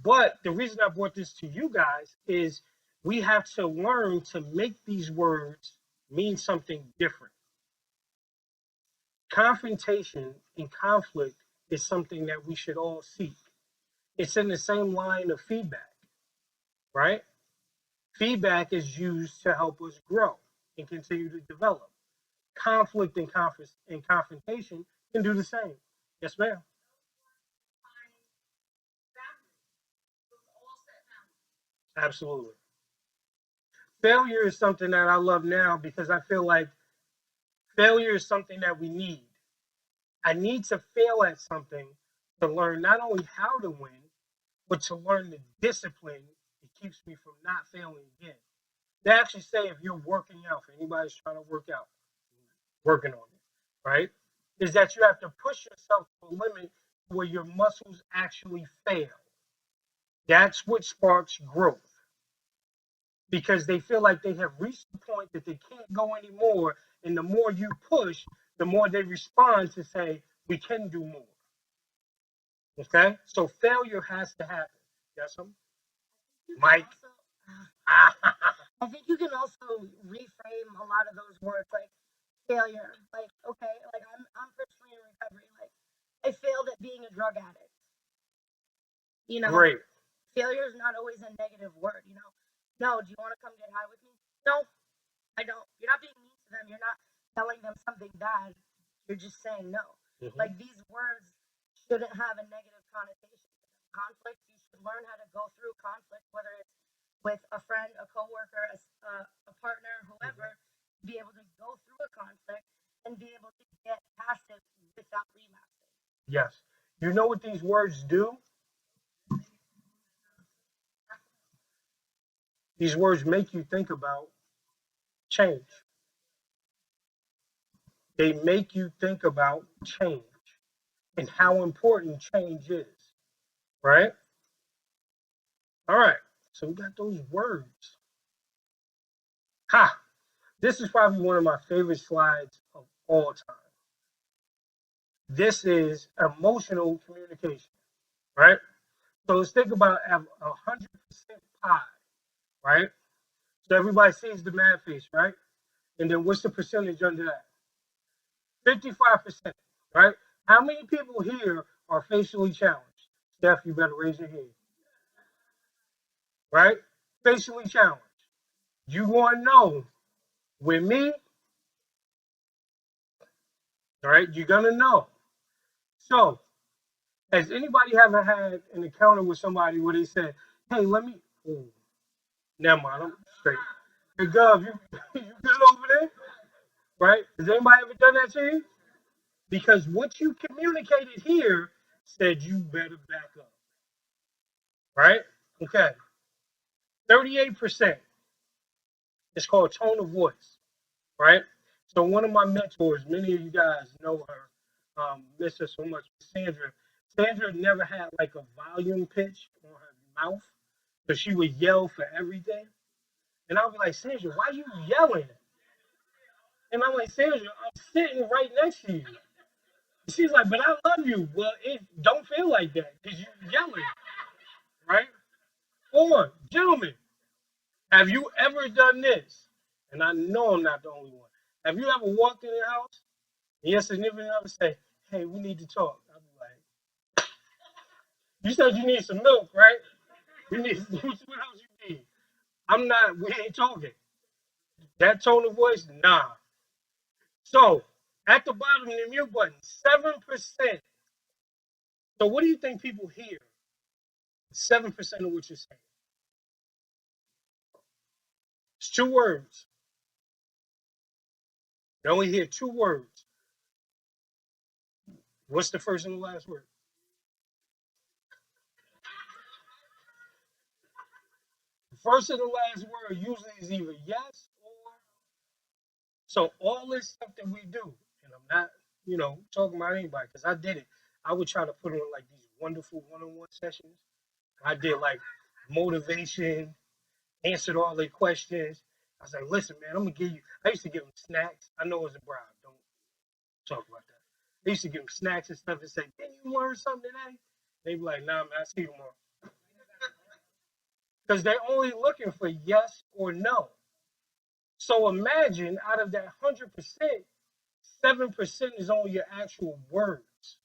But the reason I brought this to you guys is we have to learn to make these words mean something different. Confrontation and conflict is something that we should all seek. It's in the same line of feedback, right? Feedback is used to help us grow and continue to develop. Conflict and confrontation can do the same. Yes, ma'am. Absolutely. Failure is something that I love now because I feel like failure is something that we need. I need to fail at something to learn not only how to win, but to learn the discipline that keeps me from not failing again. They actually say if you're working out, if anybody's trying to work out, working on it, right? Is that you have to push yourself to a limit where your muscles actually fail. That's what sparks growth. Because they feel like they have reached the point that they can't go anymore. And the more you push, the more they respond to say, we can do more. Okay? So failure has to happen. Yes, Mike? I think you can also reframe a lot of those words like failure. Like, okay, like I'm personally in recovery. Like, I failed at being a drug addict. You know, Great. Failure is not always a negative word. No, do you want to come get high with me? No, I don't. You're not being mean to them. You're not telling them something bad. You're just saying no. Like these words shouldn't have a negative connotation. Conflict, you should learn how to go through conflict, whether it's with a friend, a coworker, a partner, whoever, be able to go through a conflict and be able to get past it without relapsing. Yes. You know what these words do? These words make you think about change. They make you think about change and how important change is, right? All right. So we got those words. Ha! This is probably one of my favorite slides of all time. This is emotional communication, right? So let's think about 100% pie, right? So everybody sees the mad face, right? And then what's the percentage under that? 55%, right? How many people here are facially challenged? Steph, you better raise your hand. Right? Facially challenged. You want to know with me, all right? You're going to know. So, has anybody ever had an encounter with somebody where they said, hey, let me, oh, never mind, I'm straight. Hey, Gov, you good over there? Right? Has anybody ever done that to you? Because what you communicated here said you better back up. Right? Okay. 38%. It's called tone of voice. Right? So one of my mentors, many of you guys know her, miss her so much, Sandra, Sandra never had like a volume pitch on her mouth, so she would yell for everything. And I'll be like, Sandra, why you yelling? And I'm like, Sandra, I'm sitting right next to you. She's like, but I love you. Well, it don't feel like that because you're yelling, right? Or, gentlemen, have you ever done this? And I know I'm not the only one. Have you ever walked in your house and your significant other say, hey, we need to talk? I'll be like, you said you need some milk, right? You need what else you need? We ain't talking. That tone of voice, nah. So at the bottom of the mute button, 7%. So what do you think people hear? 7% of what you're saying. It's two words. They only hear two words. What's the first and the last word? The first and the last word usually is either yes or. So all this stuff that we do, and I'm not, talking about anybody because I did it. I would try to put on like these wonderful one-on-one sessions. I did like motivation, answered all their questions. I was like, listen, man, I'm gonna give you. I used to give them snacks. I know it's a bribe. Don't talk about that. I used to give them snacks and stuff and say, didn't you learn something today? They'd be like, nah, man, I see you tomorrow. Because they're only looking for yes or no. So imagine out of that 100%, 7% is on your actual words.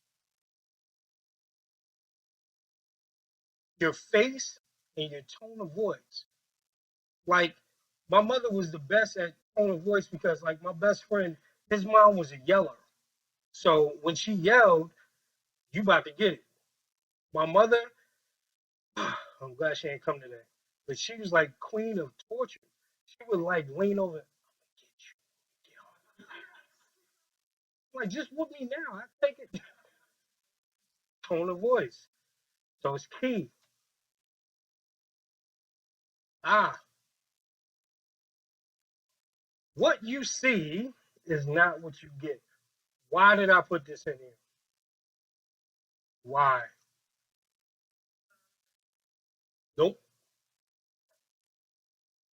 Your face and your tone of voice. Like, my mother was the best at tone of voice because, like, my best friend, his mom was a yeller. So when she yelled, you about to get it. My mother, I'm glad she ain't come today, but she was like queen of torture. She would like lean over, get you, get on. Like, just whoop me now. I take it. Tone of voice. So it's key. What you see is not what you get. Why did I put this in here? Why? Nope.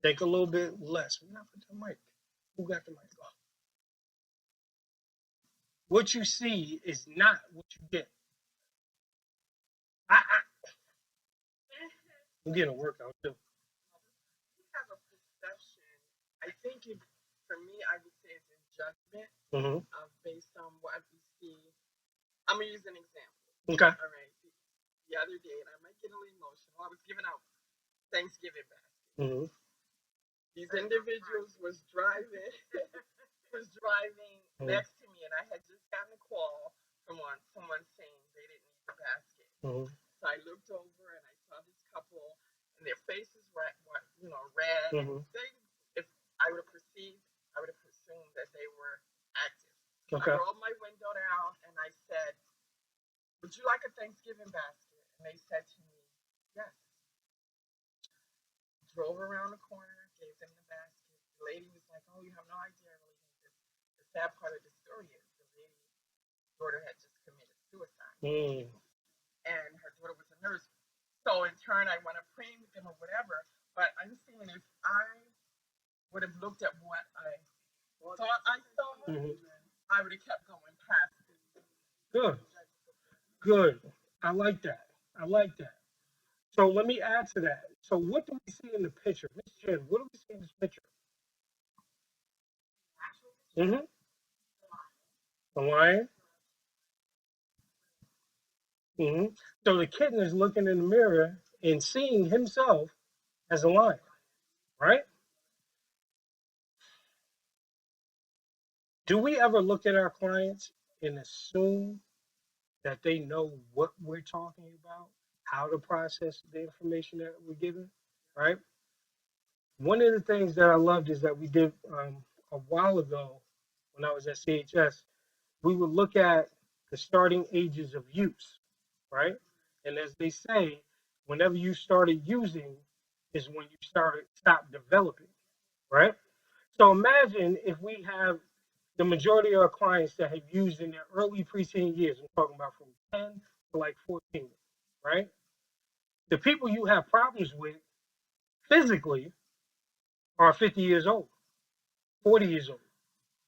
Think a little bit less. We're not put the mic. Who got the mic off? What you see is not what you get. I'm getting a workout too. We have a perception. I think for me, I would say it's a judgment based on what we see. I'm gonna use an example. Okay. All right. The other day, and I might get a little emotional. I was giving out Thanksgiving baskets. These individuals was driving next to me, and I had just gotten a call from someone saying they didn't need the basket. So I looked over and I saw this couple, and their faces were red. If I would have assumed that they were active. Okay. I rolled my window down and I said, "Would you like a Thanksgiving basket?" And they said to me, "Yes." Drove around the corner, gave them the basket. The lady was like, "Oh, you have no idea, really." The sad part of the story is the lady's daughter had just committed suicide. And her daughter was a nurse. So in turn, I want to pray with them or whatever. But I'm saying if I would have looked at what I thought I saw, I would have kept going past it. Good. I like that. So let me add to that. So what do we see in the picture? Miss Jen, what do we see in this picture? A lion. So the kitten is looking in the mirror and seeing himself as a lion, right? Do we ever look at our clients and assume that they know what we're talking about, how to process the information that we're given, right? One of the things that I loved is that we did a while ago when I was at CHS, we would look at the starting ages of use, right? And as they say, whenever you started using is when you stop developing, right? So imagine if we have the majority of our clients that have used in their early preteen years. I'm talking about from 10 to like 14, right? The people you have problems with physically are 50 years old, 40 years old,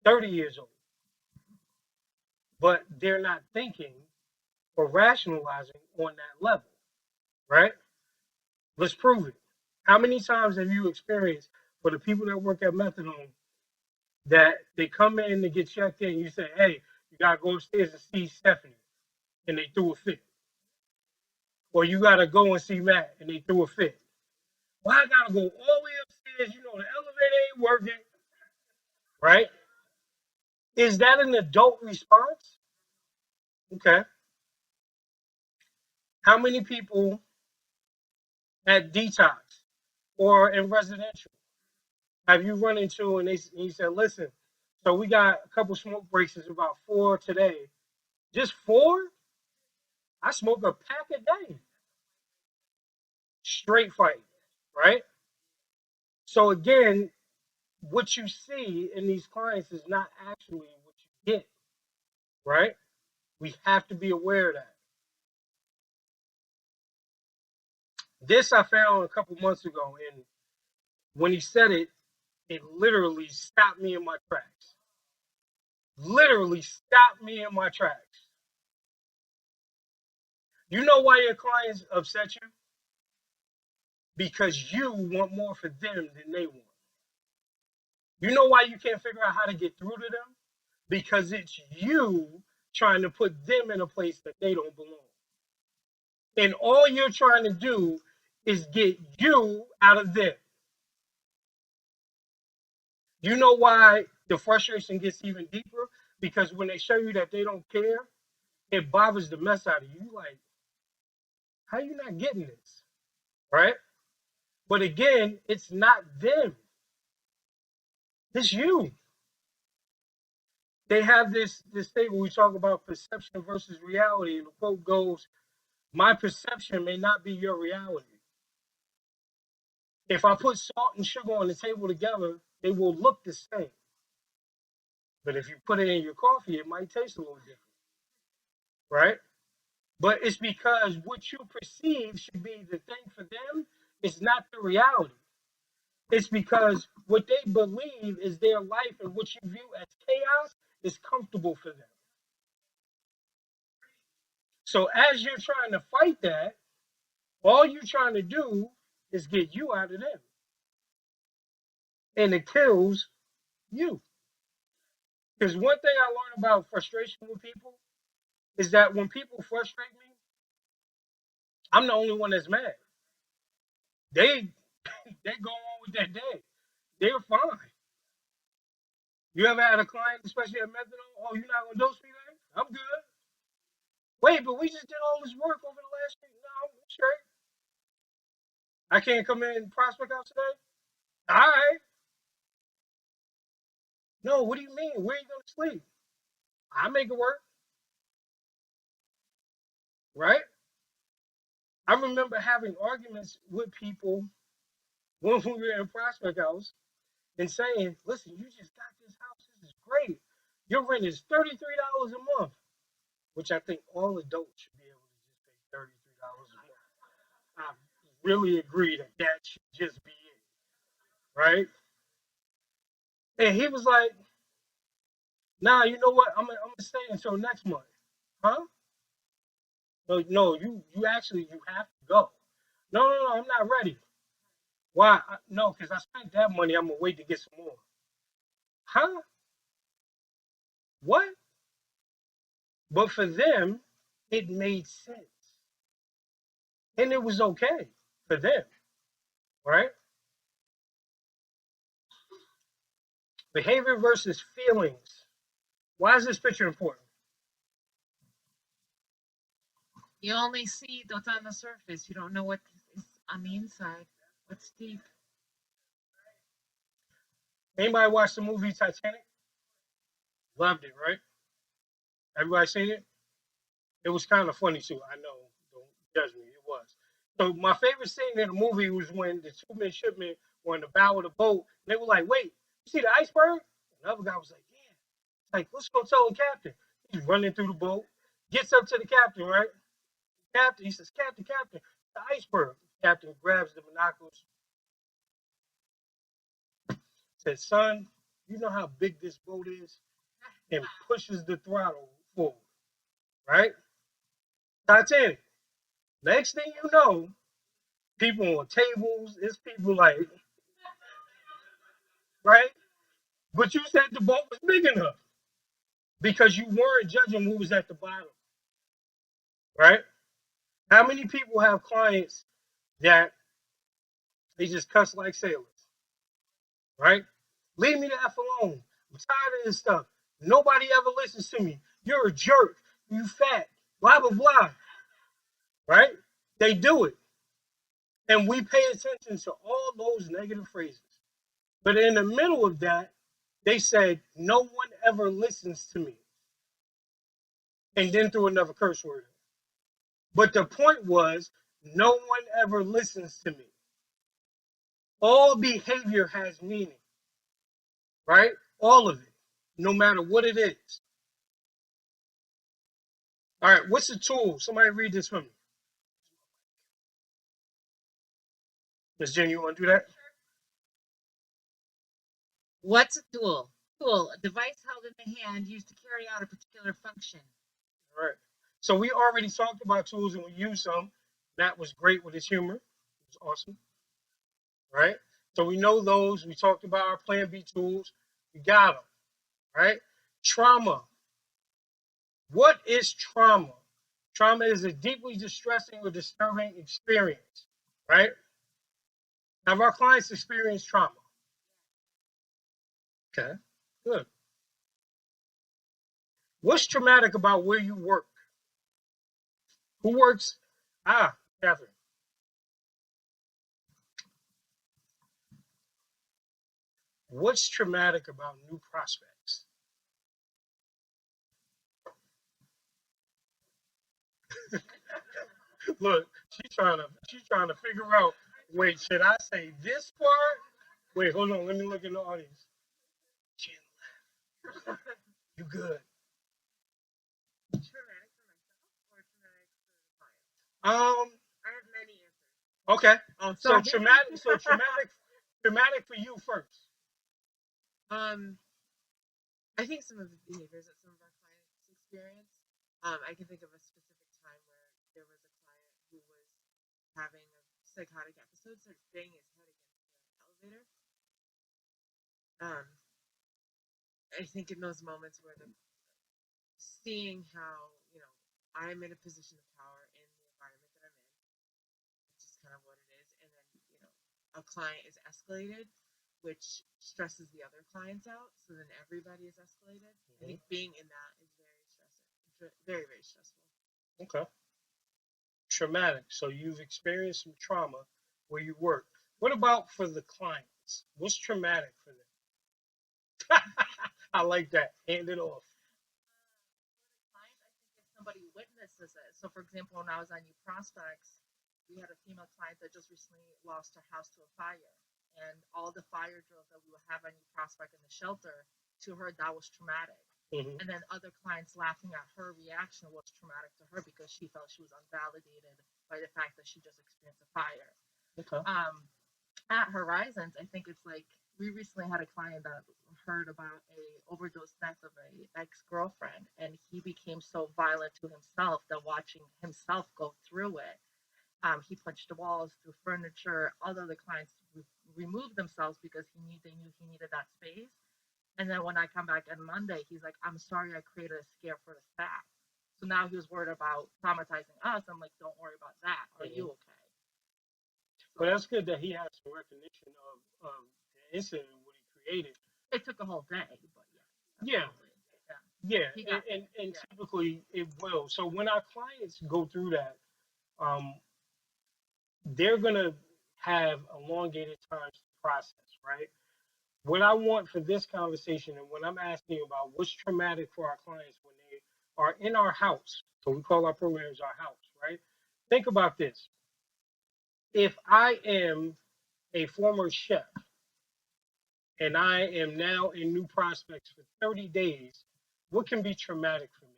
30 years old, but they're not thinking or rationalizing on that level, right? Let's prove it. How many times have you experienced for the people that work at methadone that they come in to get checked in, you say, hey, you gotta go upstairs and see Stephanie, and they threw a fit. Or you gotta go and see Matt, and they threw a fit. Well, I gotta go all the way upstairs, you know, the elevator ain't working, right? Is that an adult response? Okay. How many people at detox or in residential have you run into and he said, listen, so we got a couple smoke breaks, it's about 4 today. Just 4? I smoke a pack a day. Straight fight, right? So again, what you see in these clients is not actually what you get, right? We have to be aware of that. This I found a couple months ago, and when he said it, it literally stopped me in my tracks. Literally stopped me in my tracks. You know why your clients upset you? Because you want more for them than they want. You know why you can't figure out how to get through to them? Because it's you trying to put them in a place that they don't belong. And all you're trying to do is get you out of them. You know why the frustration gets even deeper? Because when they show you that they don't care, it bothers the mess out of you. You like, how you not getting this? Right? But again, it's not them. It's you. They have this thing where we talk about perception versus reality, and the quote goes, my perception may not be your reality. If I put salt and sugar on the table together, they will look the same. But if you put it in your coffee, it might taste a little different, right? But it's because what you perceive should be the thing for them is not the reality. It's because what they believe is their life and what you view as chaos is comfortable for them. So as you're trying to fight that, all you're trying to do is get you out of them. And it kills you. Because one thing I learned about frustration with people is that when people frustrate me, I'm the only one that's mad. They go on with their day. They're fine. You ever had a client, especially at methadone, oh, you're not gonna dose me today? I'm good. Wait, but we just did all this work over the last week. No, I'm straight. I can't come in and prospect out today? All right. No, what do you mean? Where are you gonna sleep? I make it work. Right? I remember having arguments with people when we were in Prospect House and saying, listen, you just got this house. This is great. Your rent is $33 a month, which I think all adults should be able to just pay $33 a month. I really agree that that should just be it, right? And he was like, nah, you know what? I'm gonna stay until next month. Huh? No, you actually you have to go. No, I'm not ready. Why? No, because I spent that money. I'm gonna wait to get some more. Huh? What? But for them, it made sense. And it was okay for them, right? Behavior versus feelings. Why is this picture important? You only see what's on the surface. You don't know what is on the inside. What's deep. Anybody watch the movie Titanic? Loved it, right? Everybody seen it? It was kind of funny too. I know, don't judge me. It was. So my favorite scene in the movie was when the two midshipmen were in the bow of the boat. And they were like, "Wait, you see the iceberg?" And the other guy was like, "Yeah." It's like, let's go tell the captain. He's running through the boat, gets up to the captain, right? Captain, he says, Captain, the iceberg. Captain grabs the binoculars, says, son, you know how big this boat is? And pushes the throttle forward, right? Titanic. Next thing you know, people on tables, it's people like, right? But you said the boat was big enough because you weren't judging who was at the bottom, right? How many people have clients that they just cuss like sailors, right? Leave me the F alone. I'm tired of this stuff. Nobody ever listens to me. You're a jerk. You fat. Blah, blah, blah. Right? They do it. And we pay attention to all those negative phrases. But in the middle of that, they said, no one ever listens to me. And then threw another curse word. But the point was, no one ever listens to me. All behavior has meaning. Right? All of it. No matter what it is. All right, what's the tool? Somebody read this for me. Miss Jen, you want to do that? What's a tool? Tool, a device held in the hand used to carry out a particular function. All right. So we already talked about tools and we used some. Matt was great with his humor. It was awesome. Right? So we know those. We talked about our Plan B tools. We got them. Right? Trauma. What is trauma? Trauma is a deeply distressing or disturbing experience. Right? Have our clients experienced trauma? Okay. Good. What's traumatic about where you work? Who works? Catherine. What's traumatic about new prospects? Look, she's trying to figure out. Wait, should I say this part? Wait, hold on. Let me look in the audience. You good? Traumatic for myself or traumatic for the client? I have many answers. Okay. Oh, So traumatic. So traumatic for you first. I think some of the behaviors that some of our clients experience. I can think of a specific time where there was a client who was having a psychotic episode, started banging his head against the elevator. I think in those moments where seeing how I'm in a position of power in the environment that I'm in, which is kind of what it is, and then a client is escalated, which stresses the other clients out. So then everybody is escalated. I think being in that is very stressful, very, very stressful. Okay. Traumatic. So you've experienced some trauma where you work. What about for the clients? What's traumatic for them? I like that. Hand it off. I think if somebody witnesses it. So, for example, when I was on New Prospects, we had a female client that just recently lost her house to a fire. And all the fire drills that we would have on New Prospect in the shelter, to her, that was traumatic. Mm-hmm. And then other clients laughing at her reaction was traumatic to her because she felt she was unvalidated by the fact that she just experienced a fire. Okay. At Horizons, I think it's like we recently had a client that heard about a overdose death of a ex-girlfriend, and he became so violent to himself that watching himself go through it, he punched the walls, threw furniture. All the other clients removed themselves because they knew he needed that space. And then when I come back on Monday, he's like, I'm sorry I created a scare for the staff. So now he was worried about traumatizing us. I'm like, don't worry about that. Are you okay? But that's good that he has some recognition of the incident and what he created. It took a whole day, but yeah. And typically it will. So when our clients go through that, they're gonna have elongated times to process, right? What I want for this conversation and when I'm asking you about what's traumatic for our clients when they are in our house, so we call our programs our house, right? Think about this. If I am a former chef and I am now in New Prospects for 30 days, what can be traumatic for me?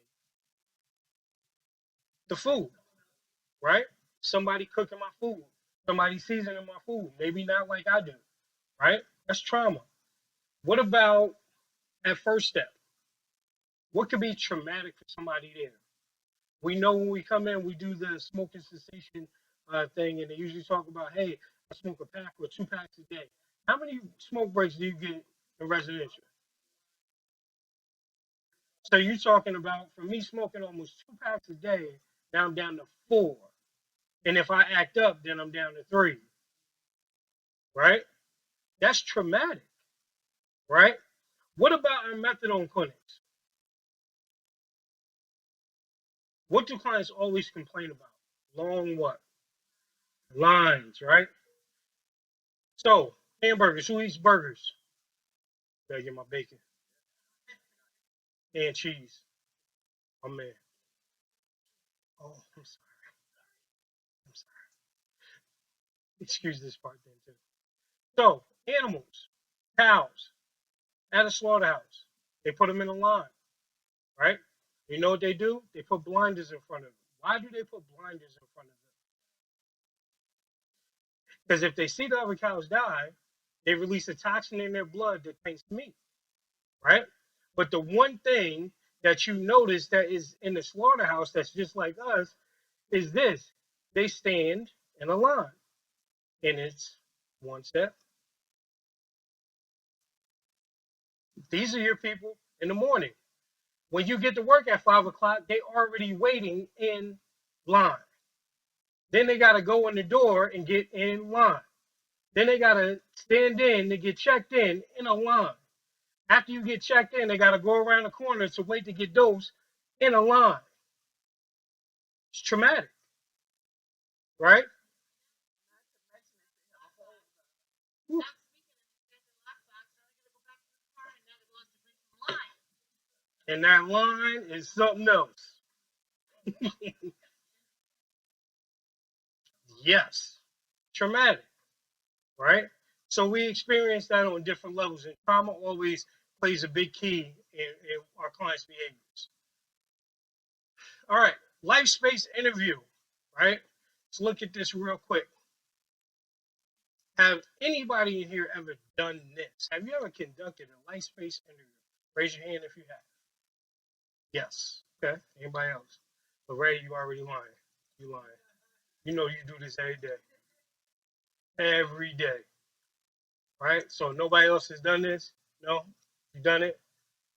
The food. right? Somebody cooking my food, somebody seasoning my food, maybe not like I do, right? That's trauma. What about at first step? What could be traumatic for somebody there? We know when we come in, we do the smoking cessation thing, and they usually talk about, hey, I smoke a pack or 2 packs a day. How many smoke breaks do you get in residential? So you're talking about, for me, smoking almost 2 packs a day, now I'm down to 4. And if I act up, then I'm down to 3, right? That's traumatic, right? What about our methadone clinics? What do clients always complain about? Long what? Lines, right? So, hamburgers. Who eats burgers? Gotta get my bacon and cheese. Oh man. Oh, I'm sorry. I'm sorry. Excuse this part then too. So, animals, cows, at a slaughterhouse, they put them in a line, right? You know what they do? They put blinders in front of them. Why do they put blinders in front of them? Because if they see the other cows die, they release a toxin in their blood that tastes meat, right? But the one thing that you notice that is in the slaughterhouse that's just like us is this: they stand in a line, and it's one step. These are your people in the morning. When you get to work at 5 o'clock, they already waiting in line. Then they got to go in the door and get in line. Then they got to stand in to get checked in a line. After you get checked in, they got to go around the corner to wait to get dosed in a line. It's traumatic, right? And that line is something else. Yes, traumatic, right? So we experience that on different levels, and trauma always plays a big key in our clients' behaviors. All right, life space interview, right? Let's look at this real quick. Have anybody in here ever done this? Have you ever conducted a life space interview? Raise your hand if you have. Yes. Okay. Anybody else? But Ray, you already lying. You lying. You know you do this every day. Every day. Right? So nobody else has done this? No? You done it?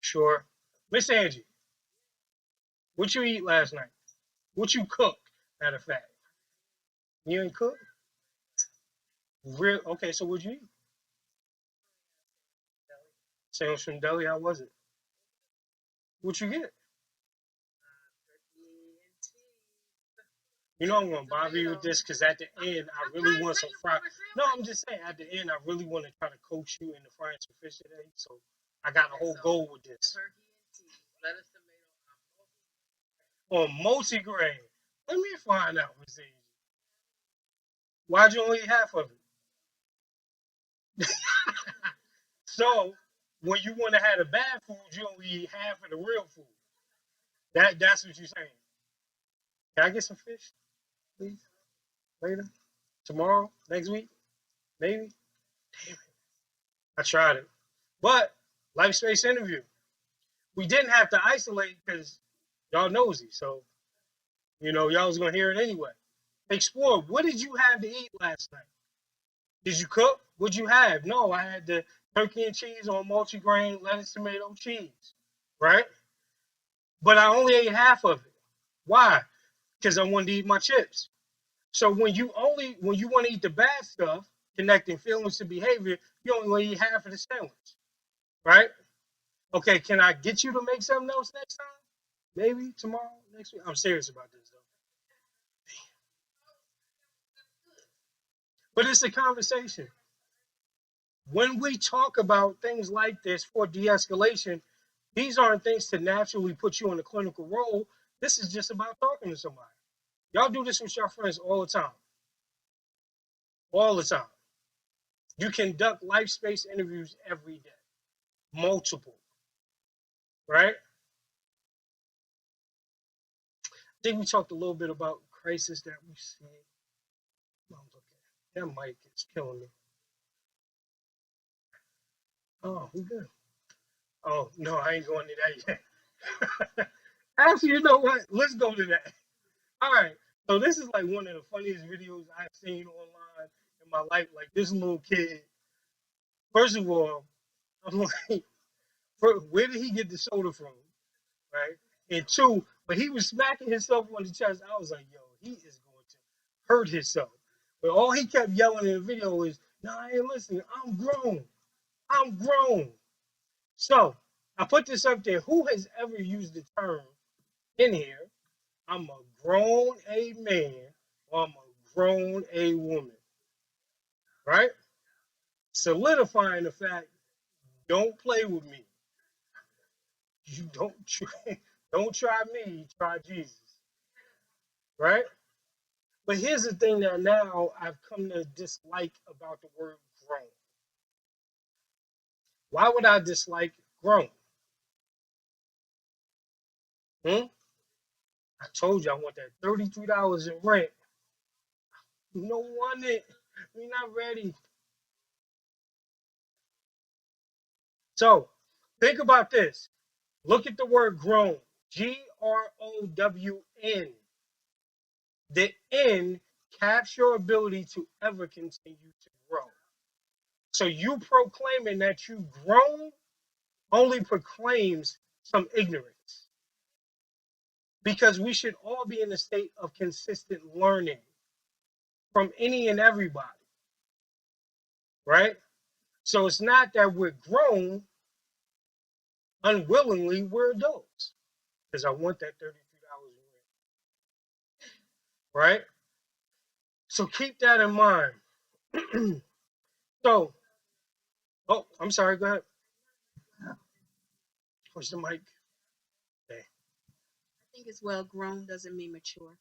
Sure. Miss Angie, what you eat last night? What you cook, matter of fact? You ain't cook? Real okay, so what'd you eat? Sandwich from deli, how was it? What you get? You know I'm gonna bother you with this because at the end I really want some fried. No, I'm just saying at the end I really want to try to coach you into frying some fish today. So I got a whole goal with this. On multi-grain. Let me find out, Miss Angie. Why'd you only eat half of it? So when you want to have the bad food, you only eat half of the real food. That's what you're saying. Can I get some fish, please? Later? Tomorrow? Next week? Maybe? Damn it. I tried it. But life space interview. We didn't have to isolate because y'all nosy. So, y'all was gonna hear it anyway. Explore. What did you have to eat last night? Did you cook? What'd you have? No, I had the turkey and cheese on multi-grain, lettuce, tomato, cheese. Right? But I only ate half of it. Why? Because I wanted to eat my chips. So when you want to eat the bad stuff, connecting feelings to behavior, you only eat half of the sandwich. Right? Okay, can I get you to make something else next time? Maybe tomorrow, next week. I'm serious about this though. But it's a conversation. When we talk about things like this for de-escalation, these aren't things to naturally put you in a clinical role. This is just about talking to somebody. Y'all do this with your friends all the time. All the time. You conduct life space interviews every day. Multiple. Right? I think we talked a little bit about crisis that we see. I'm looking. That mic is killing me. Oh, we good. Oh no, I ain't going to that yet. Actually, you know what? Let's go to that. All right. So this is like one of the funniest videos I've seen online in my life. Like this little kid. First of all, I'm like, where did he get the soda from? Right? And two, but he was smacking himself on the chest. I was like, yo, he is going to hurt himself. But all he kept yelling in the video is, no, I ain't listening. I'm grown. I'm grown. So I put this up there. Who has ever used the term in here, I'm a grown a man or I'm a grown a woman? Right? Solidifying the fact, don't play with me. You don't try me, try Jesus. Right? But here's the thing that now I've come to dislike about the word grown. Why would I dislike grown? I told you I want that $33 in rent. You don't want it. We're not ready. So think about this. Look at the word grown. GROWN. The N caps your ability to ever continue to grow. So you proclaiming that you grown only proclaims some ignorance. Because we should all be in a state of consistent learning from any and everybody. Right? So it's not that we're grown unwillingly, we're adults. Because I want that $33 right? So keep that in mind. So, oh, I'm sorry, go ahead. Push the mic. Okay. I think it's well grown doesn't mean mature.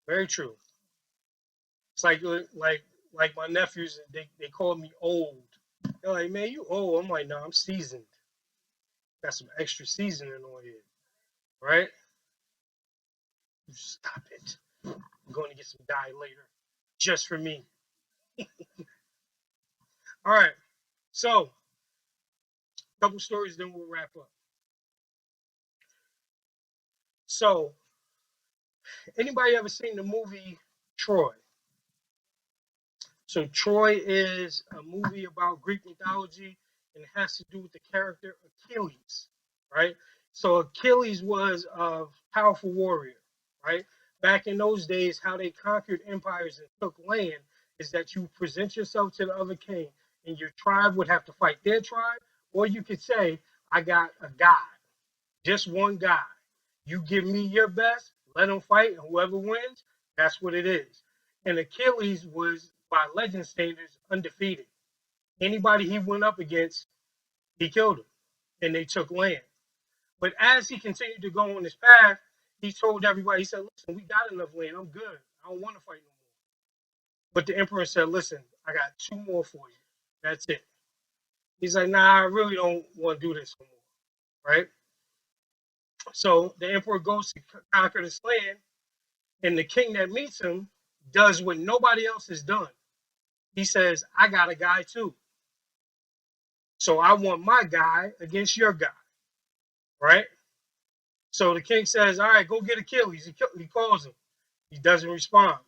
Very true. It's like my nephews, they call me old. They're like, man, you old. I'm like, no, I'm seasoned. Got some extra seasoning on here, right? Stop it. I'm going to get some dye later, just for me. All right. So, a couple stories, then we'll wrap up. So, anybody ever seen the movie Troy? So Troy is a movie about Greek mythology, and it has to do with the character Achilles, right? So Achilles was a powerful warrior, right? Back in those days, how they conquered empires and took land is that you present yourself to the other king, and your tribe would have to fight their tribe, or you could say, I got a guy, just one guy. You give me your best, let him fight, and whoever wins, that's what it is. And Achilles was, by legend standards, undefeated. Anybody he went up against, he killed him, and they took land. But as he continued to go on his path, he told everybody, he said, listen, we got enough land. I'm good. I don't want to fight no more. But the emperor said, listen, I got 2 more for you. That's it. He's like, nah, I really don't want to do this no more, right? So the emperor goes to conquer this land, and the king that meets him does what nobody else has done. He says, I got a guy too. So I want my guy against your guy, right? So the king says, all right, go get Achilles. He calls him. He doesn't respond.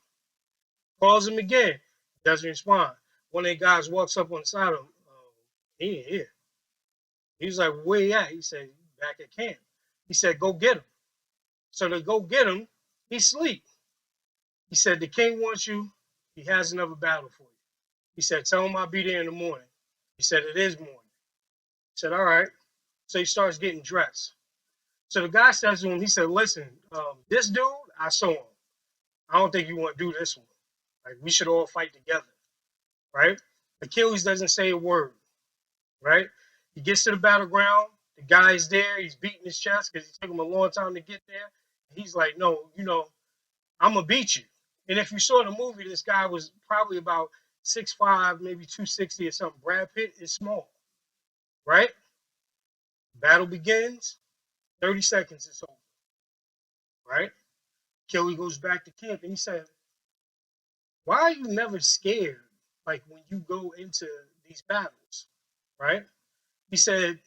Calls him again. Doesn't respond. One of the guys walks up on the side of him. He ain't here. He's like, where he at? He said, back at camp. He said, go get him. So they go get him. He's asleep. He said, the king wants you. He has another battle for you. He said, tell him I'll be there in the morning. He said, it is morning. He said, all right. So he starts getting dressed. So the guy says to him, he said, listen, this dude, I saw him. I don't think you want to do this one. Like, we should all fight together, right? Achilles doesn't say a word, right? He gets to the battleground. The guy is there. He's beating his chest because it took him a long time to get there. He's like, no, I'm going to beat you. And if you saw the movie, this guy was probably about 6'5", maybe 260 or something. Brad Pitt is small, right? Battle begins. 30 seconds is over, right? Achilles goes back to camp and he said, why are you never scared? Like when you go into these battles, right? He said,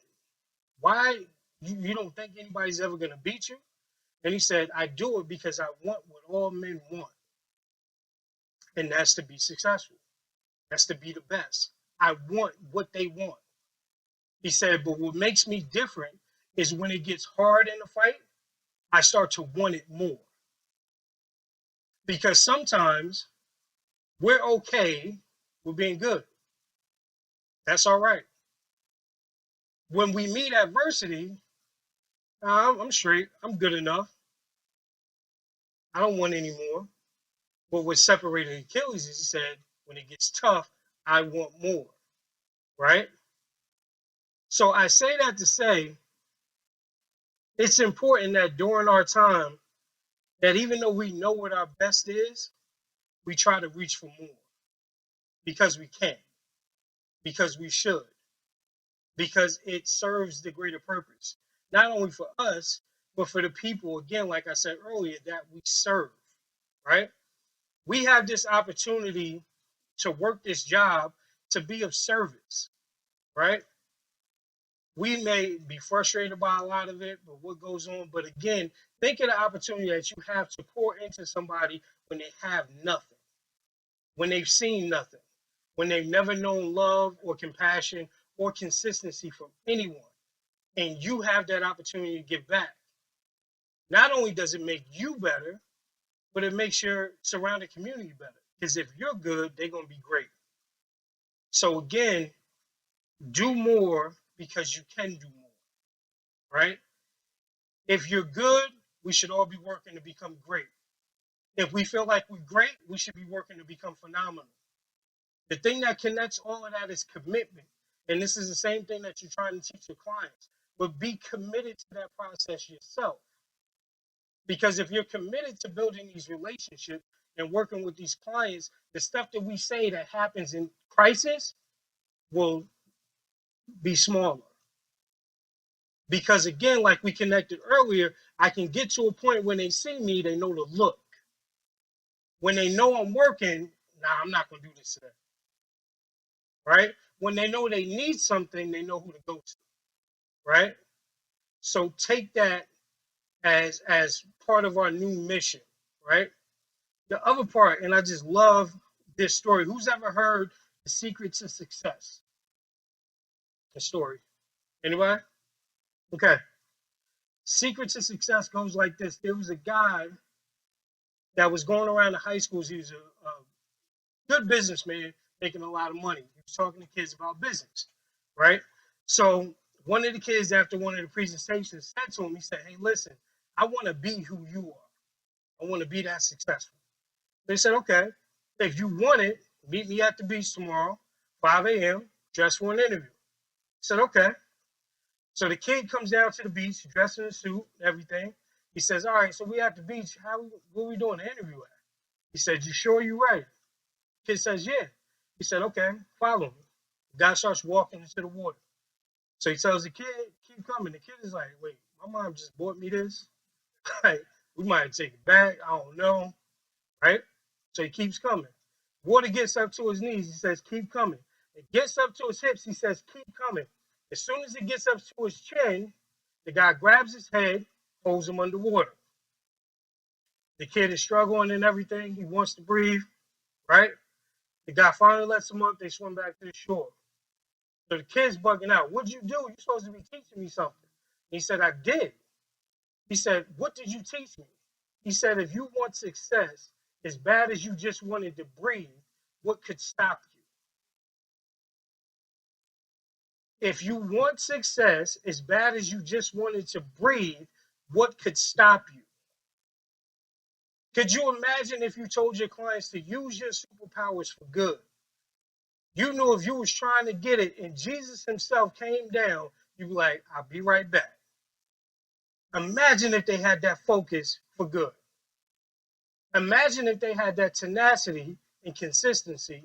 why you don't think anybody's ever going to beat you? And he said, I do it because I want what all men want. And that's to be successful. That's to be the best. I want what they want. He said, but what makes me different is when it gets hard in the fight, I start to want it more. Because sometimes we're okay with being good. That's all right. When we meet adversity, I'm straight. I'm good enough. I don't want any more. But what separated Achilles is he said, when it gets tough, I want more. Right? So I say that to say, it's important that during our time, that even though we know what our best is, we try to reach for more. Because we can. Because we should. Because it serves the greater purpose. Not only for us, but for the people, again, like I said earlier, that we serve. Right? We have this opportunity to work this job to be of service. Right? We may be frustrated by a lot of it, but what goes on. But again, think of the opportunity that you have to pour into somebody when they have nothing, when they've seen nothing, when they've never known love or compassion or consistency from anyone. And you have that opportunity to give back. Not only does it make you better, but it makes your surrounding community better. Because if you're good, they're going to be great. So again, do more because you can do more. Right? If you're good, we should all be working to become great. If we feel like we're great, we should be working to become phenomenal. The thing that connects all of that is commitment. And this is the same thing that you're trying to teach your clients. But be committed to that process yourself. Because if you're committed to building these relationships and working with these clients, the stuff that we say that happens in crisis will be smaller. Because again, like we connected earlier, I can get to a point when they see me, they know the look. When they know I'm working, nah, I'm not going to do this today. Right? When they know they need something, they know who to go to. Right? So take that as part of our new mission. Right? The other part, and I just love this story. Who's ever heard The Secret to Success? The story. Anybody? Okay. Secret to Success goes like this. There was a guy that was going around the high schools. He was a good businessman making a lot of money. He was talking to kids about business, right? So one of the kids, after one of the presentations, said to him, he said, hey, listen, I want to be who you are. I want to be that successful. They said, okay, if you want it, meet me at the beach tomorrow, 5 a.m., dressed for an interview. He said, okay. So the kid comes down to the beach, dressed in a suit, everything. He says, all right, so we at the beach. What are we doing the interview at? He said, you sure you ready? Kid says, yeah. He said, okay, follow me. The guy starts walking into the water. So he tells the kid, keep coming. The kid is like, wait, my mom just bought me this. Like, we might take it back. I don't know. Right? So he keeps coming. Water gets up to his knees. He says, keep coming. It gets up to his hips. He says, keep coming. As soon as it gets up to his chin, the guy grabs his head, holds him underwater. The kid is struggling and everything. He wants to breathe. Right? The guy finally lets him up. They swim back to the shore. So the kid's bugging out. What'd you do? You're supposed to be teaching me something. He said, I did. He said, what did you teach me? He said, if you want success as bad as you just wanted to breathe, what could stop you? If you want success as bad as you just wanted to breathe, what could stop you? Could you imagine if you told your clients to use your superpowers for good? You knew if you was trying to get it and Jesus himself came down, you'd be like, I'll be right back. Imagine if they had that focus for good. Imagine if they had that tenacity and consistency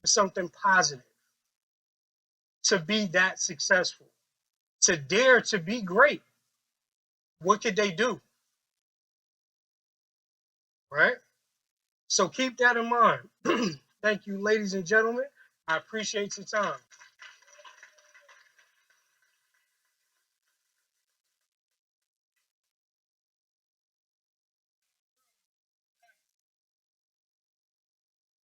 for something positive, to be that successful, to dare to be great. What could they do? right? So keep that in mind. Thank you, ladies and gentlemen. I appreciate your time.